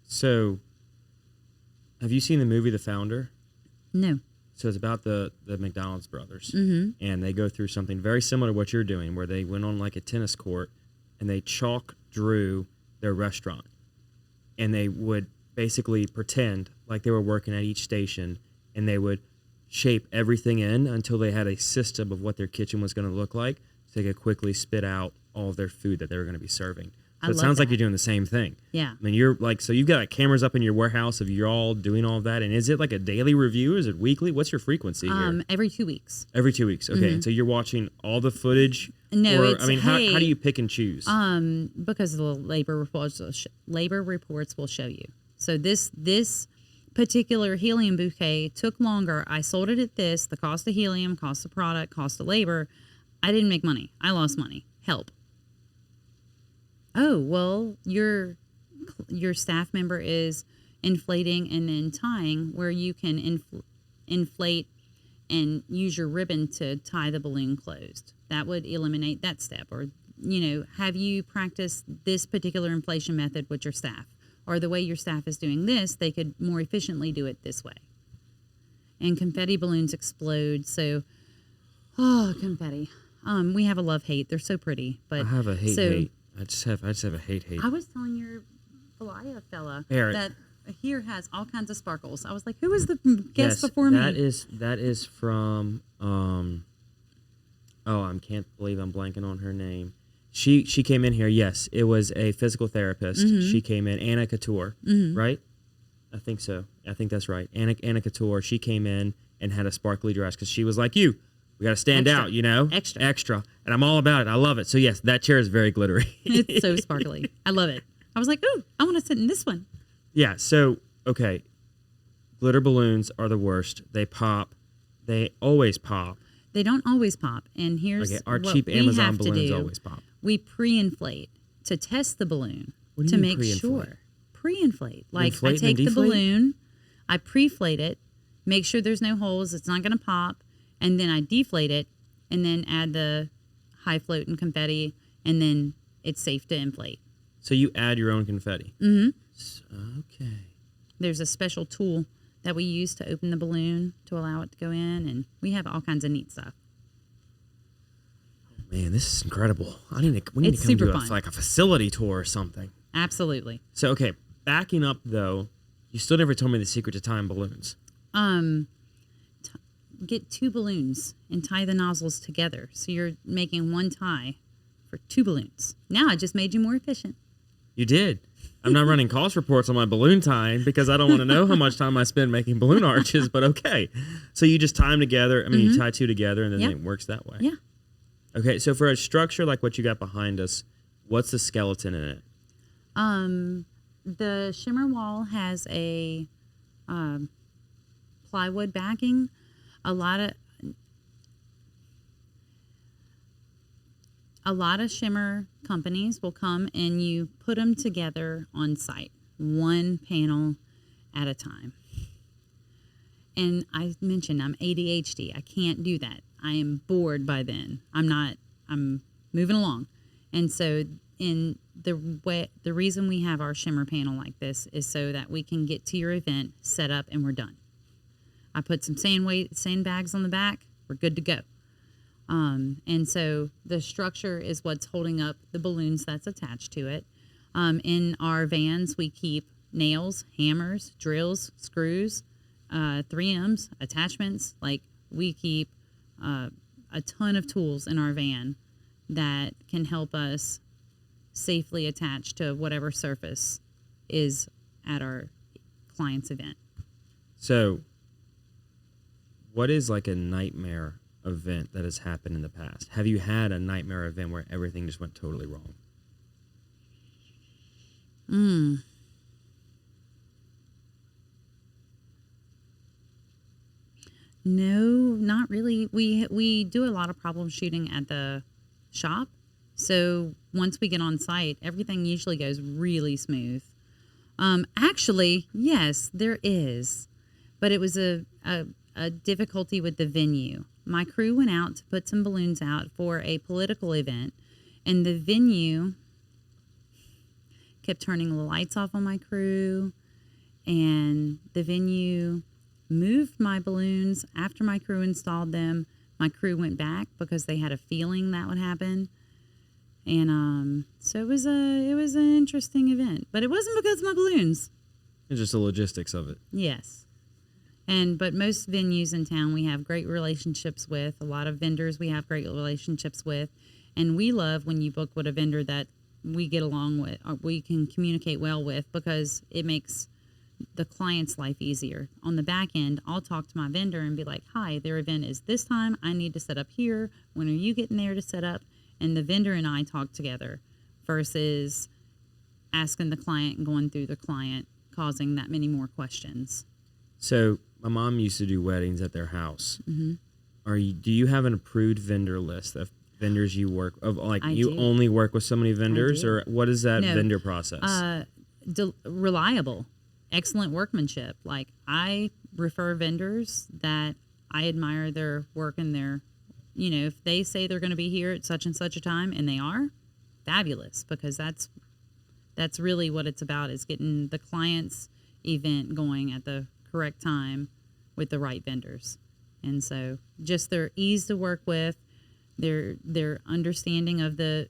So have you seen the movie The Founder? No. So it's about the McDonald's brothers, mm-hmm. and they go through something very similar to what you're doing, where they went on like a tennis court, and they chalk drew their restaurant, and they would basically pretend like they were working at each station, and they would shape everything in until they had a system of what their kitchen was going to look like, so they could quickly spit out all of their food that they were going to be serving. So it sounds like you're doing the same thing. Yeah. I mean, you're like, so you've got like cameras up in your warehouse of you all doing all of that. And is it like a daily review? Is it weekly? What's your frequency here? Every 2 weeks. Every 2 weeks. Okay. Mm-hmm. And so you're watching all the footage? No, it's, how do you pick and choose? Because the labor reports will show you. So this particular helium bouquet took longer. I sold it at this, the cost of helium, cost of product, cost of labor. I didn't make money. I lost money. Help. Oh, well, your staff member is inflating and then tying, where you can inflate and use your ribbon to tie the balloon closed. That would eliminate that step. Or, have you practiced this particular inflation method with your staff? Or the way your staff is doing this, they could more efficiently do it this way. And confetti balloons explode. So, confetti. We have a love-hate. They're so pretty. But I have a hate. I just have a hate. I was telling your Valaya fella Eric. that here has all kinds of sparkles. I was like, who was the guest before me? That is from I can't believe I'm blanking on her name. She came in here. Yes, it was a physical therapist. Mm-hmm. She came in, Anna Couture, right? I think so. I think that's right. Anna Couture. She came in and had a sparkly dress because she was like you. We got to stand Extra. out, you know? Extra. And I'm all about it. I love it. So, yes, that chair is very glittery. It's so sparkly. I love it. I was like, ooh, I want to sit in this one. Yeah, so, okay. Glitter balloons are the worst. They pop. They always pop. They don't always pop. And here's Our what cheap we Amazon have to balloons do. always pop. We pre-inflate to test the balloon What do you to mean make pre-inflate? sure. Pre-inflate. Like inflate I and take then the deflate? balloon, I pre-inflate it, make sure there's no holes, it's not going to pop, and then I deflate it, and then add the high float and confetti, and then it's safe to inflate. So you add your own confetti? Mm-hmm. Okay. There's a special tool that we use to open the balloon to allow it to go in, and we have all kinds of neat stuff. Man, this is incredible. We need to come It's to super a, fun. like a facility tour or something. Absolutely. So, okay, backing up, though, you still never told me the secret to tying balloons. Get 2 balloons and tie the nozzles together. So you're making one tie for 2 balloons. Now I just made you more efficient. You did. I'm not running cost reports on my balloon tying because I don't want to know how much time I spend making balloon arches, but okay. So you just tie them together. I mean, you tie 2 together, and then Yep. it works that way. Yeah. Okay, so for a structure like what you got behind us, what's the skeleton in it? The shimmer wall has a plywood backing. A lot of shimmer companies will come and you put them together on site, one panel at a time. And I mentioned I'm ADHD. I can't do that. I am bored by then. I'm moving along. And so the reason we have our shimmer panel like this is so that we can get to your event, set up, and we're done. I put some sandbags on the back. We're good to go. And so the structure is what's holding up the balloons that's attached to it. In our vans, we keep nails, hammers, drills, screws, 3Ms, attachments. Like we keep a ton of tools in our van that can help us safely attach to whatever surface is at our client's event. So, what is like a nightmare event that has happened in the past? Have you had a nightmare event where everything just went totally wrong? No, not really. We do a lot of problem shooting at the shop. So once we get on site, everything usually goes really smooth. Actually, yes, there is. But it was a difficulty with the venue. My crew went out to put some balloons out for a political event, and the venue kept turning the lights off on my crew, and the venue moved my balloons after my crew installed them. My crew went back because they had a feeling that would happen. And so it was an interesting event, but it wasn't because of my balloons. It's just the logistics of it. Yes. But most venues in town we have great relationships with. A lot of vendors we have great relationships with. And we love when you book with a vendor that we get along with or we can communicate well with, because it makes the client's life easier. On the back end, I'll talk to my vendor and be like, hi, their event is this time. I need to set up here. When are you getting there to set up? And the vendor and I talk together versus asking the client and going through the client, causing that many more questions. So my mom used to do weddings at their house. Mm-hmm. Do you have an approved vendor list of vendors you work of? Like I you do. only work with so many vendors, do. or what is that No. vendor process? Reliable, excellent workmanship. Like I refer vendors that I admire their work and their, if they say they're going to be here at such and such a time and they are, fabulous, because that's really what it's about, is getting the client's event going at the correct time with the right vendors. And so just their ease to work with, their understanding of the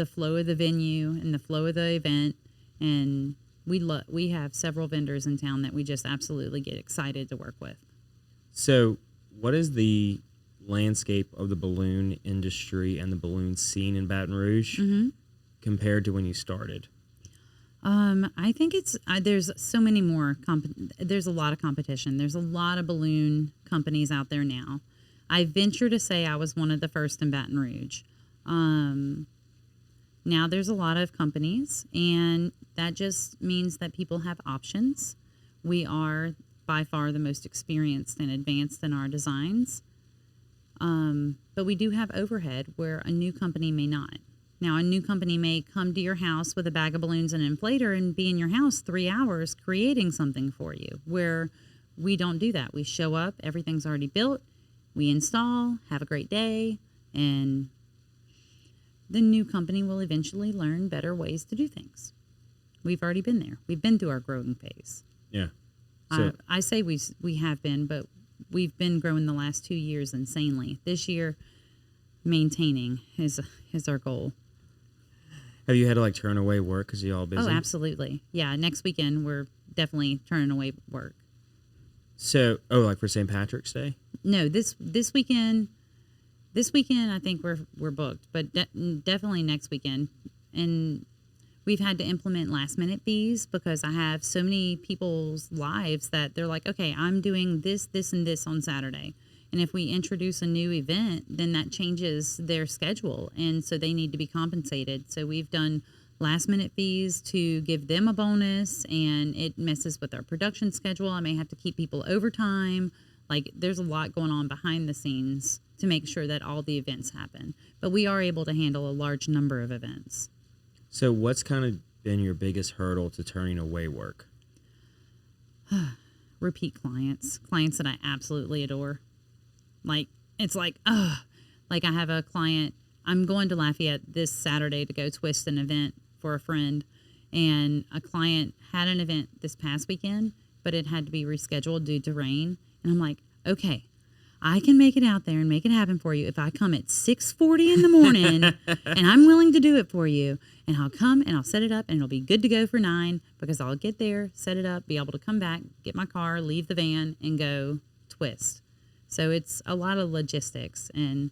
flow of the venue and the flow of the event. And we have several vendors in town that we just absolutely get excited to work with. So what is the landscape of the balloon industry and the balloon scene in Baton Rouge compared to when you started? I think there's so many more. There's a lot of competition. There's a lot of balloon companies out there now. I venture to say I was one of the first in Baton Rouge. Now there's a lot of companies, and that just means that people have options. We are by far the most experienced and advanced in our designs. But we do have overhead where a new company may not. Now, a new company may come to your house with a bag of balloons and an inflator and be in your house 3 hours creating something for you, where we don't do that. We show up, everything's already built, we install, have a great day, and the new company will eventually learn better ways to do things. We've already been there. We've been through our growing phase. Yeah. So, I say we have been, but we've been growing the last 2 years insanely. This year, maintaining is our goal. Have you had to like turn away work because you're all busy? Oh, absolutely. Yeah, next weekend we're definitely turning away work. So, like for St. Patrick's Day? No, this weekend. This weekend I think we're booked, but definitely next weekend. And we've had to implement last minute fees because I have so many people's lives that they're like, okay, I'm doing this, and this on Saturday. And if we introduce a new event, then that changes their schedule. And so they need to be compensated. So we've done last minute fees to give them a bonus, and it messes with our production schedule. I may have to keep people overtime. Like there's a lot going on behind the scenes to make sure that all the events happen. But we are able to handle a large number of events. So what's kind of been your biggest hurdle to turning away work? Repeat clients that I absolutely adore. Like, it's like, like I have a client, I'm going to Lafayette this Saturday to go twist an event for a friend. And a client had an event this past weekend, but it had to be rescheduled due to rain. And I'm like, okay, I can make it out there and make it happen for you if I come at 6:40 in the morning and I'm willing to do it for you. And I'll come and I'll set it up and it'll be good to go for 9 because I'll get there, set it up, be able to come back, get my car, leave the van, and go twist. So it's a lot of logistics and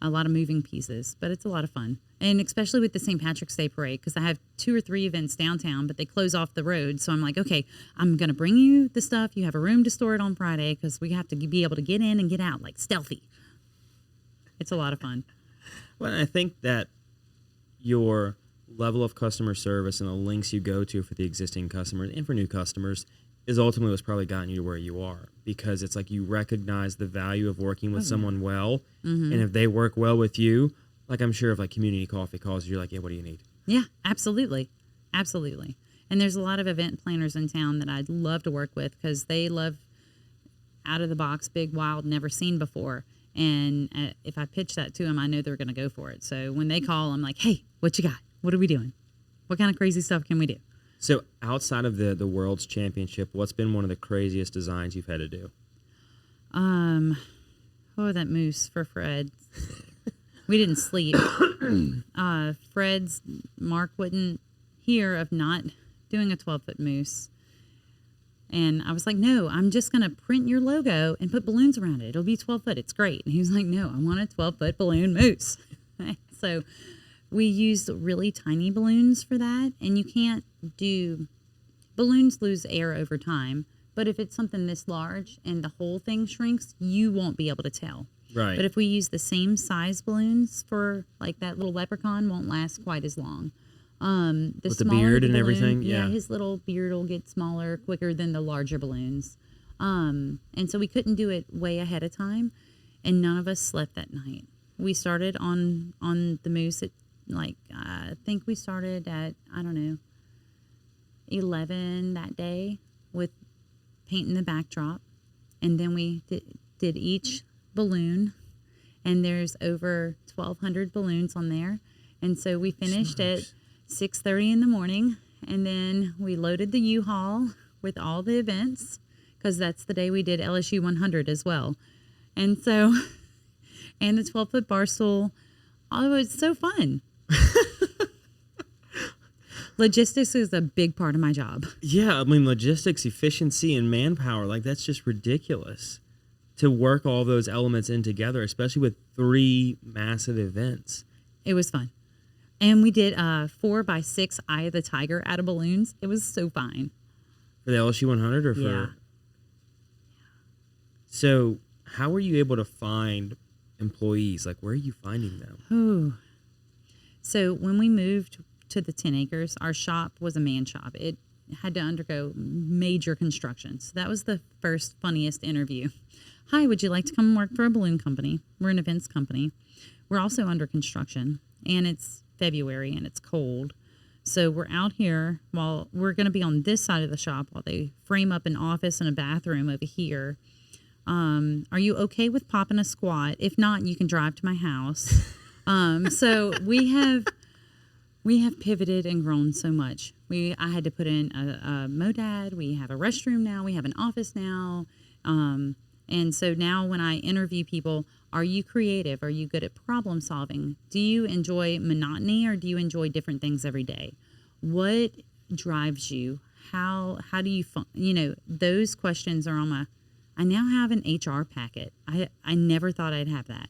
a lot of moving pieces, but it's a lot of fun. And especially with the St. Patrick's Day Parade, because I have 2 or 3 events downtown, but they close off the road. So I'm like, okay, I'm going to bring you the stuff. You have a room to store it on Friday because we have to be able to get in and get out like stealthy. It's a lot of fun. Well, I think that your level of customer service and the links you go to for the existing customers and for new customers is ultimately what's probably gotten you to where you are, because it's like you recognize the value of working with someone well. And if they work well with you, like I'm sure if like Community Coffee calls you, you're like, yeah, what do you need? Yeah, absolutely. Absolutely. And there's a lot of event planners in town that I'd love to work with because they love out of the box, big, wild, never seen before. And if I pitch that to them, I know they're going to go for it. So when they call, I'm like, hey, what you got? What are we doing? What kind of crazy stuff can we do? So outside of the World's Championship, what's been one of the craziest designs you've had to do? That moose for Fred. We didn't sleep. Mark wouldn't hear of not doing a 12-foot moose. And I was like, no, I'm just going to print your logo and put balloons around it. It'll be 12 foot. It's great. And he was like, no, I want a 12-foot balloon moose. So we used really tiny balloons for that. And you can't do, balloons lose air over time. But if it's something this large and the whole thing shrinks, you won't be able to tell. Right. But if we use the same size balloons for like that little leprechaun, won't last quite as long. With the beard and everything? Yeah, his little beard will get smaller quicker than the larger balloons. And so we couldn't do it way ahead of time, and none of us slept that night. We started on the moose at, like, I think we started at, 11 that day with painting the backdrop. And then we did each balloon, and there's over 1,200 balloons on there. And so we finished at 6:30 in the morning, and then we loaded the U-Haul with all the events, because that's the day we did LSU 100 as well. And so and the 12-foot bar stool. Oh, it's so fun. Logistics is a big part of my job. Yeah, I mean, logistics, efficiency, and manpower, like that's just ridiculous to work all those elements in together, especially with 3 massive events. It was fun. And we did 4x6 Eye of the Tiger out of balloons. It was so fine. For the LSU 100 or for? Yeah. So how were you able to find employees? Like, where are you finding them? Ooh. So when we moved to the 10 acres, our shop was a man shop. It had to undergo major construction. So that was the first funniest interview. Hi, would you like to come work for a balloon company? We're an events company. We're also under construction, and it's February and it's cold. So we're out here while we're going to be on this side of the shop while they frame up an office and a bathroom over here. Are you okay with popping a squat? If not, you can drive to my house. So we have pivoted and grown so much. I had to put in a MODAD. We have a restroom now. We have an office now. And so now when I interview people, are you creative? Are you good at problem solving? Do you enjoy monotony or do you enjoy different things every day? What drives you? How do you, those questions are on I now have an HR packet. I never thought I'd have that.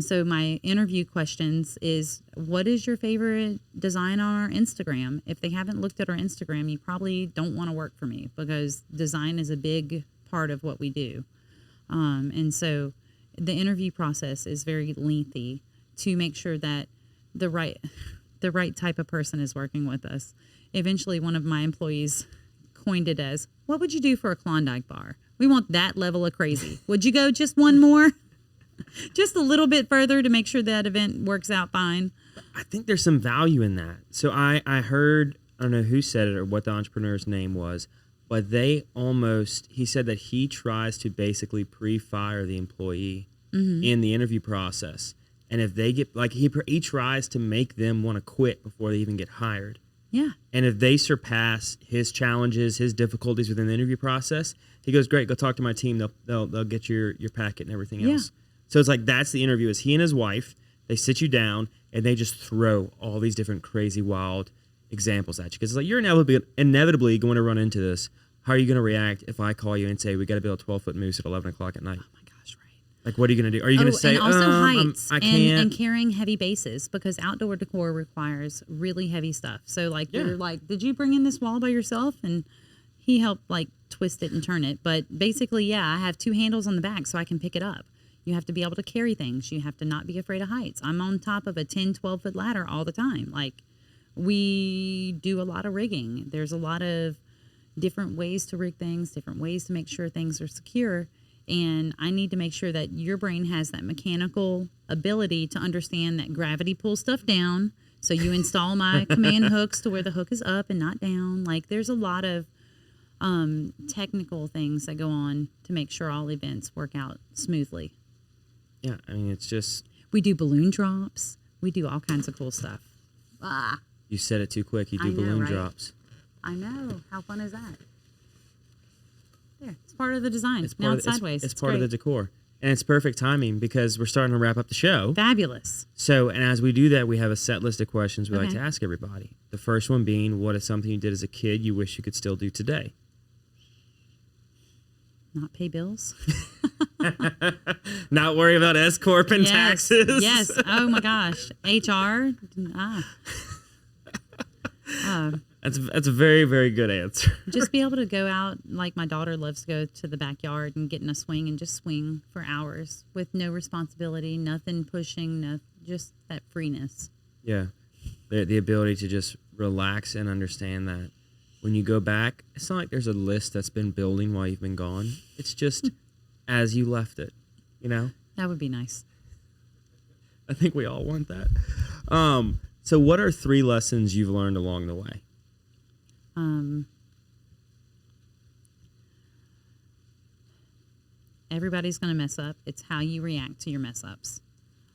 So my interview questions is, what is your favorite design on our Instagram? If they haven't looked at our Instagram, you probably don't want to work for me because design is a big part of what we do. And so the interview process is very lengthy to make sure that the right type of person is working with us. Eventually, one of my employees coined it as, what would you do for a Klondike bar? We want that level of crazy. Would you go just one more? Just a little bit further to make sure that event works out fine. I think there's some value in that. So I heard, I don't know who said it or what the entrepreneur's name was, but he said that he tries to basically pre-fire the employee in the interview process. And if they get, he tries to make them want to quit before they even get hired. Yeah. And if they surpass his challenges, his difficulties within the interview process, he goes, great, go talk to my team. They'll get your packet and everything else. So it's like, that's the interview. Is he and his wife, they sit you down and they just throw all these different crazy, wild examples at you. Because it's like, you're inevitably going to run into this. How are you going to react if I call you and say, we got to build a 12-foot moose at 11 o'clock at night? Oh my gosh, right. Like, what are you going to do? Are you going to say, and also heights I can't. And carrying heavy bases, because outdoor decor requires really heavy stuff. So you're like, did you bring in this wall by yourself? And he helped twist it and turn it. But basically, I have 2 handles on the back so I can pick it up. You have to be able to carry things. You have to not be afraid of heights. I'm on top of a 10, 12-foot ladder all the time. We do a lot of rigging. There's a lot of different ways to rig things, different ways to make sure things are secure. And I need to make sure that your brain has that mechanical ability to understand that gravity pulls stuff down. So you install my command hooks to where the hook is up and not down. There's a lot of technical things that go on to make sure all events work out smoothly. Yeah, I mean, it's just... We do balloon drops. We do all kinds of cool stuff. You said it too quick. You do balloon drops. I know. How fun is that? There. It's part of the design. It's sideways. It's part of the decor. And it's perfect timing because we're starting to wrap up the show. Fabulous. So, and as we do that, we have a set list of questions we like to ask everybody. The first one being, what is something you did as a kid you wish you could still do today? Not pay bills. Not worry about S-Corp and taxes. Yes. Oh, my gosh. HR. That's a very, very good answer. Just be able to go out, my daughter loves to go to the backyard and get in a swing and just swing for hours with no responsibility, nothing pushing, just that freeness. Yeah. The ability to just relax and understand that when you go back, it's not like there's a list that's been building while you've been gone. It's just as you left it, That would be nice. I think we all want that. So what are 3 lessons you've learned along the way? Everybody's going to mess up. It's how you react to your mess ups.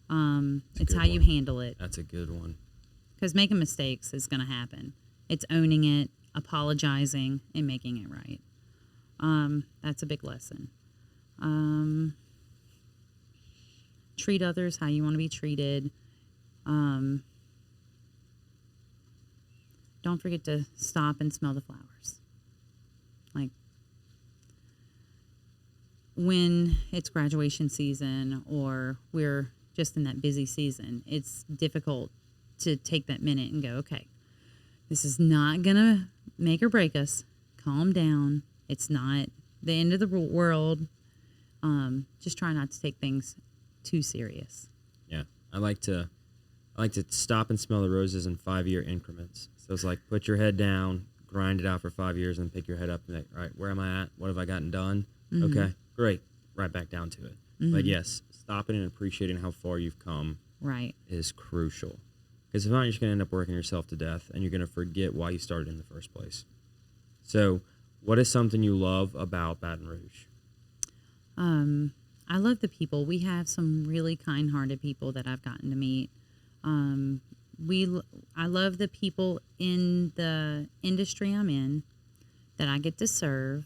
It's how you handle it. That's a good one. Because making mistakes is going to happen. It's owning it, apologizing, and making it right. That's a big lesson. treat others how you want to be treated. Don't forget to stop and smell the flowers. Like, when it's graduation season or we're just in that busy season, it's difficult to take that minute and go, okay, this is not going to make or break us. Calm down. It's not the end of the world. Just try not to take things too serious. Yeah. I like to stop and smell the roses in 5-year increments. So it's like, put your head down, grind it out for 5 years, and pick your head up and like, all right, where am I at? What have I gotten done? Mm-hmm. Okay, great. Right back down to it. Mm-hmm. But yes, stopping and appreciating how far you've come is crucial. Because if not, you're just going to end up working yourself to death, and you're going to forget why you started in the first place. So what is something you love about Baton Rouge? I love the people. We have some really kind-hearted people that I've gotten to meet. I love the people in the industry I'm in that I get to serve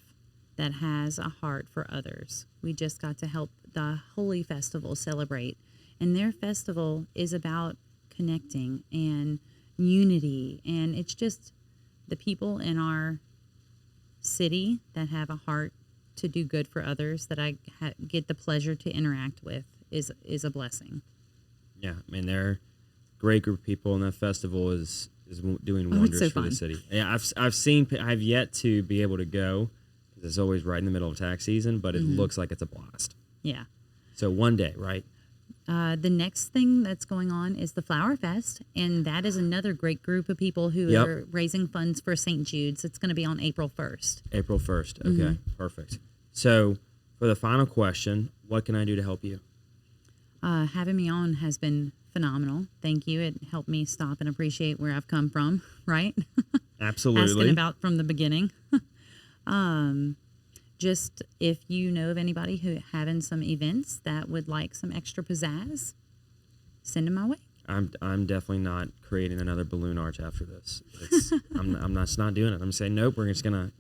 that has a heart for others. We just got to help the Holy Festival celebrate, and their festival is about connecting and unity, and it's just the people in our city that have a heart to do good for others that I get the pleasure to interact with is a blessing. Yeah, I mean, they're a great group of people, and that festival is doing wonders for the city. Yeah, I've yet to be able to go because it's always right in the middle of tax season, but it looks like it's a blast. Yeah. So one day, right? The next thing that's going on is the Flower Fest, and that is another great group of people who are raising funds for St. Jude's. It's going to be on April 1st. April 1st. Okay, perfect. So for the final question, what can I do to help you? Having me on has been phenomenal. Thank you. It helped me stop and appreciate where I've come from, right? Absolutely. Asking about from the beginning. Just if you know of anybody who having some events that would like some extra pizzazz, send them my way. I'm definitely not creating another balloon arch after this. I'm not doing it. I'm saying nope. We're gonna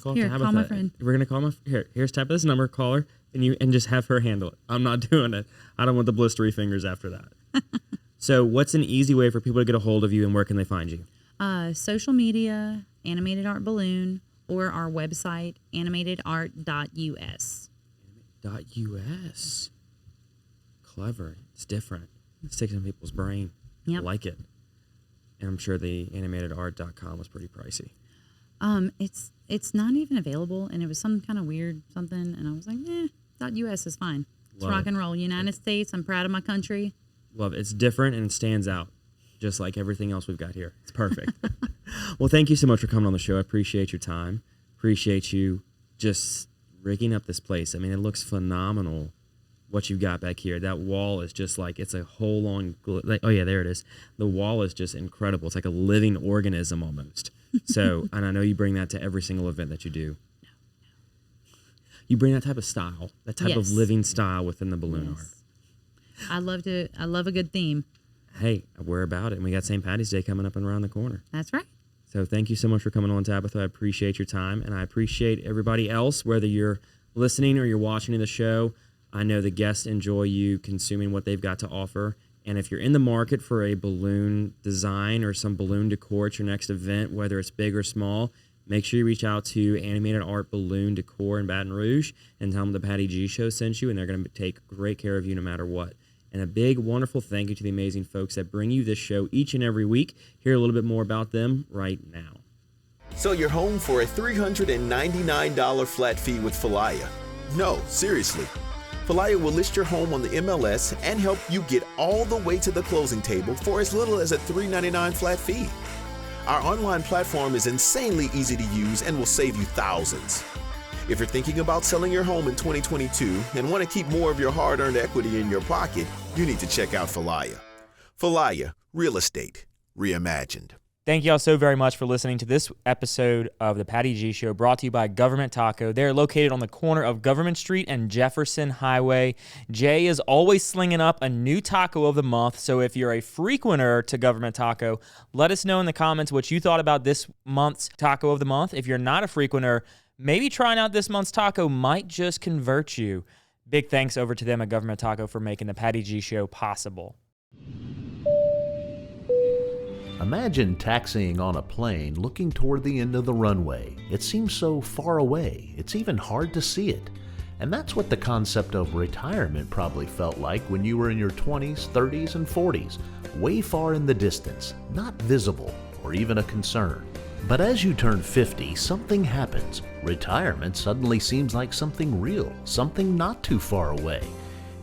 call Tabitha. Call my friend. We're gonna call here's Tabitha's number. Call her and just have her handle it. I'm not doing it. I don't want the blistery fingers after that. So what's an easy way for people to get a hold of you, and where can they find you? Social media, Animated Art Balloon, or our website, animatedart.us. .us. Clever. It's different. It sticks in people's brain. Yep. I like it. And I'm sure the animatedart.com was pretty pricey. It's not even available, and it was some kind of weird something, and I was like, .us is fine. It's rock and roll. United States, I'm proud of my country. Love it. It's different, and it stands out, just like everything else we've got here. It's perfect. Well, thank you so much for coming on the show. I appreciate your time. Appreciate you just rigging up this place. I mean, it looks phenomenal what you've got back here. That wall is just like, it's a whole long, oh yeah, there it is. The wall is just incredible. It's like a living organism almost. So, and I know you bring that to every single event that you do. No. You bring that type of style, that type of living style within the balloon art. I love a good theme. Hey, we're about it. And we got St. Patty's Day coming up and around the corner. That's right. So thank you so much for coming on, Tabitha. I appreciate your time, and I appreciate everybody else, whether you're listening or you're watching the show. I know the guests enjoy you consuming what they've got to offer. And if you're in the market for a balloon design or some balloon decor at your next event, whether it's big or small, make sure you reach out to Animated Art Balloon Decor in Baton Rouge and tell them the Patty G Show sent you, and they're going to take great care of you no matter what. And a big, wonderful thank you to the amazing folks that bring you this show each and every week. Hear a little bit more about them right now. Sell your home for a $399 flat fee with Flair. No, seriously. Flair will list your home on the MLS and help you get all the way to the closing table for as little as a $399 flat fee. Our online platform is insanely easy to use and will save you thousands. If you're thinking about selling your home in 2022 and want to keep more of your hard-earned equity in your pocket, you need to check out Flair. Flair, real estate reimagined. Thank you all so very much for listening to this episode of the Patty G Show, brought to you by Government Taco. They're located on the corner of Government Street and Jefferson Highway. Jay is always slinging up a new taco of the month, so if you're a frequenter to Government Taco, let us know in the comments what you thought about this month's taco of the month. If you're not a frequenter, maybe trying out this month's taco might just convert you. Big thanks over to them at Government Taco for making the Patty G Show possible. Imagine taxiing on a plane looking toward the end of the runway. It seems so far away, it's even hard to see it. And that's what the concept of retirement probably felt like when you were in your 20s, 30s, and 40s, way far in the distance, not visible or even a concern. But as you turn 50, something happens. Retirement suddenly seems like something real, something not too far away.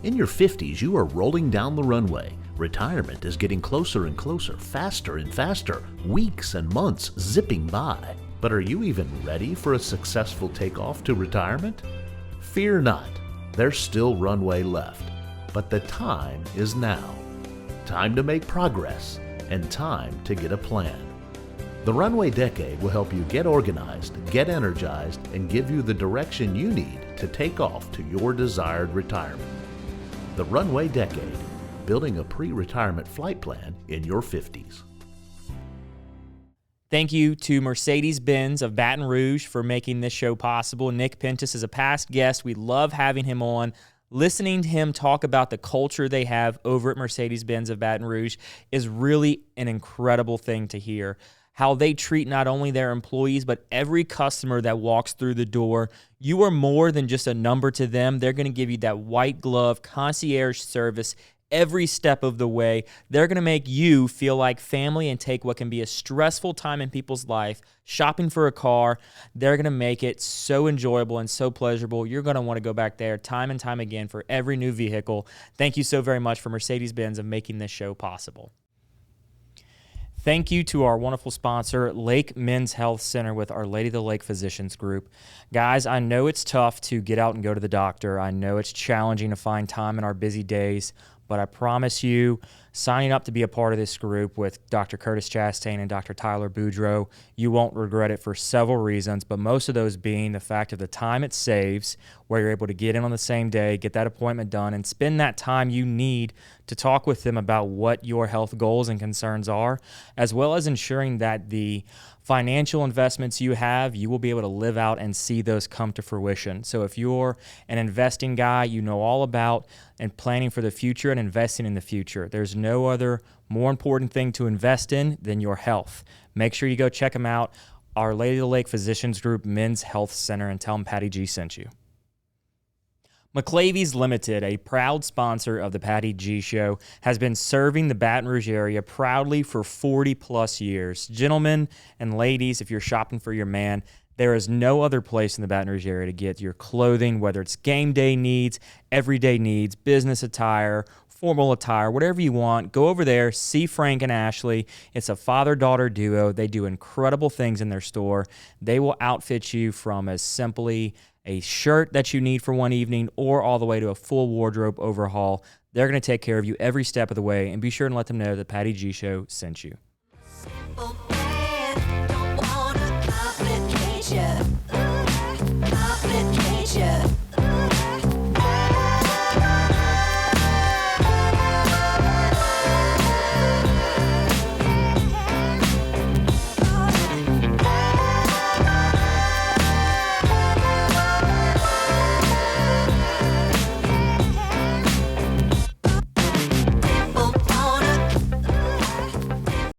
In your 50s, you are rolling down the runway. Retirement is getting closer and closer, faster and faster, weeks and months zipping by. But are you even ready for a successful takeoff to retirement? Fear not, there's still runway left. But the time is now. Time to make progress and time to get a plan. The Runway Decade will help you get organized, get energized, and give you the direction you need to take off to your desired retirement. The Runway Decade, building a pre-retirement flight plan in your 50s. Thank you to Mercedes-Benz of Baton Rouge for making this show possible. Nick Pentis is a past guest. We love having him on. Listening to him talk about the culture they have over at Mercedes-Benz of Baton Rouge is really an incredible thing to hear. How they treat not only their employees, but every customer that walks through the door. You are more than just a number to them. They're going to give you that white glove concierge service every step of the way. They're going to make you feel like family and take what can be a stressful time in people's life, shopping for a car. They're going to make it so enjoyable and so pleasurable. You're going to want to go back there time and time again for every new vehicle. Thank you so very much for Mercedes-Benz of making this show possible. Thank you to our wonderful sponsor, Lake Men's Health Center with Our Lady of the Lake Physicians Group. Guys, I know it's tough to get out and go to the doctor. I know it's challenging to find time in our busy days, but I promise you, signing up to be a part of this group with Dr. Curtis Chastain and Dr. Tyler Boudreau, you won't regret it for several reasons, but most of those being the fact of the time it saves, where you're able to get in on the same day, get that appointment done, and spend that time you need to talk with them about what your health goals and concerns are, as well as ensuring that the financial investments you have, you will be able to live out and see those come to fruition. So if you're an investing guy, you know all about and planning for the future and investing in the future. There's no other more important thing to invest in than your health. Make sure you go check them out, Our Lady of the Lake Physicians Group Men's Health Center, and tell them Patty G sent you. McClavy's Limited, a proud sponsor of the Patty G Show, has been serving the Baton Rouge area proudly for 40-plus years. Gentlemen and ladies, if you're shopping for your man, there is no other place in the Baton Rouge area to get your clothing, whether it's game day needs, everyday needs, business attire, formal attire, whatever you want. Go over there, see Frank and Ashley. It's a father-daughter duo. They do incredible things in their store. They will outfit you from as simply a shirt that you need for one evening or all the way to a full wardrobe overhaul. They're going to take care of you every step of the way, and be sure and let them know that Patty G Show sent you.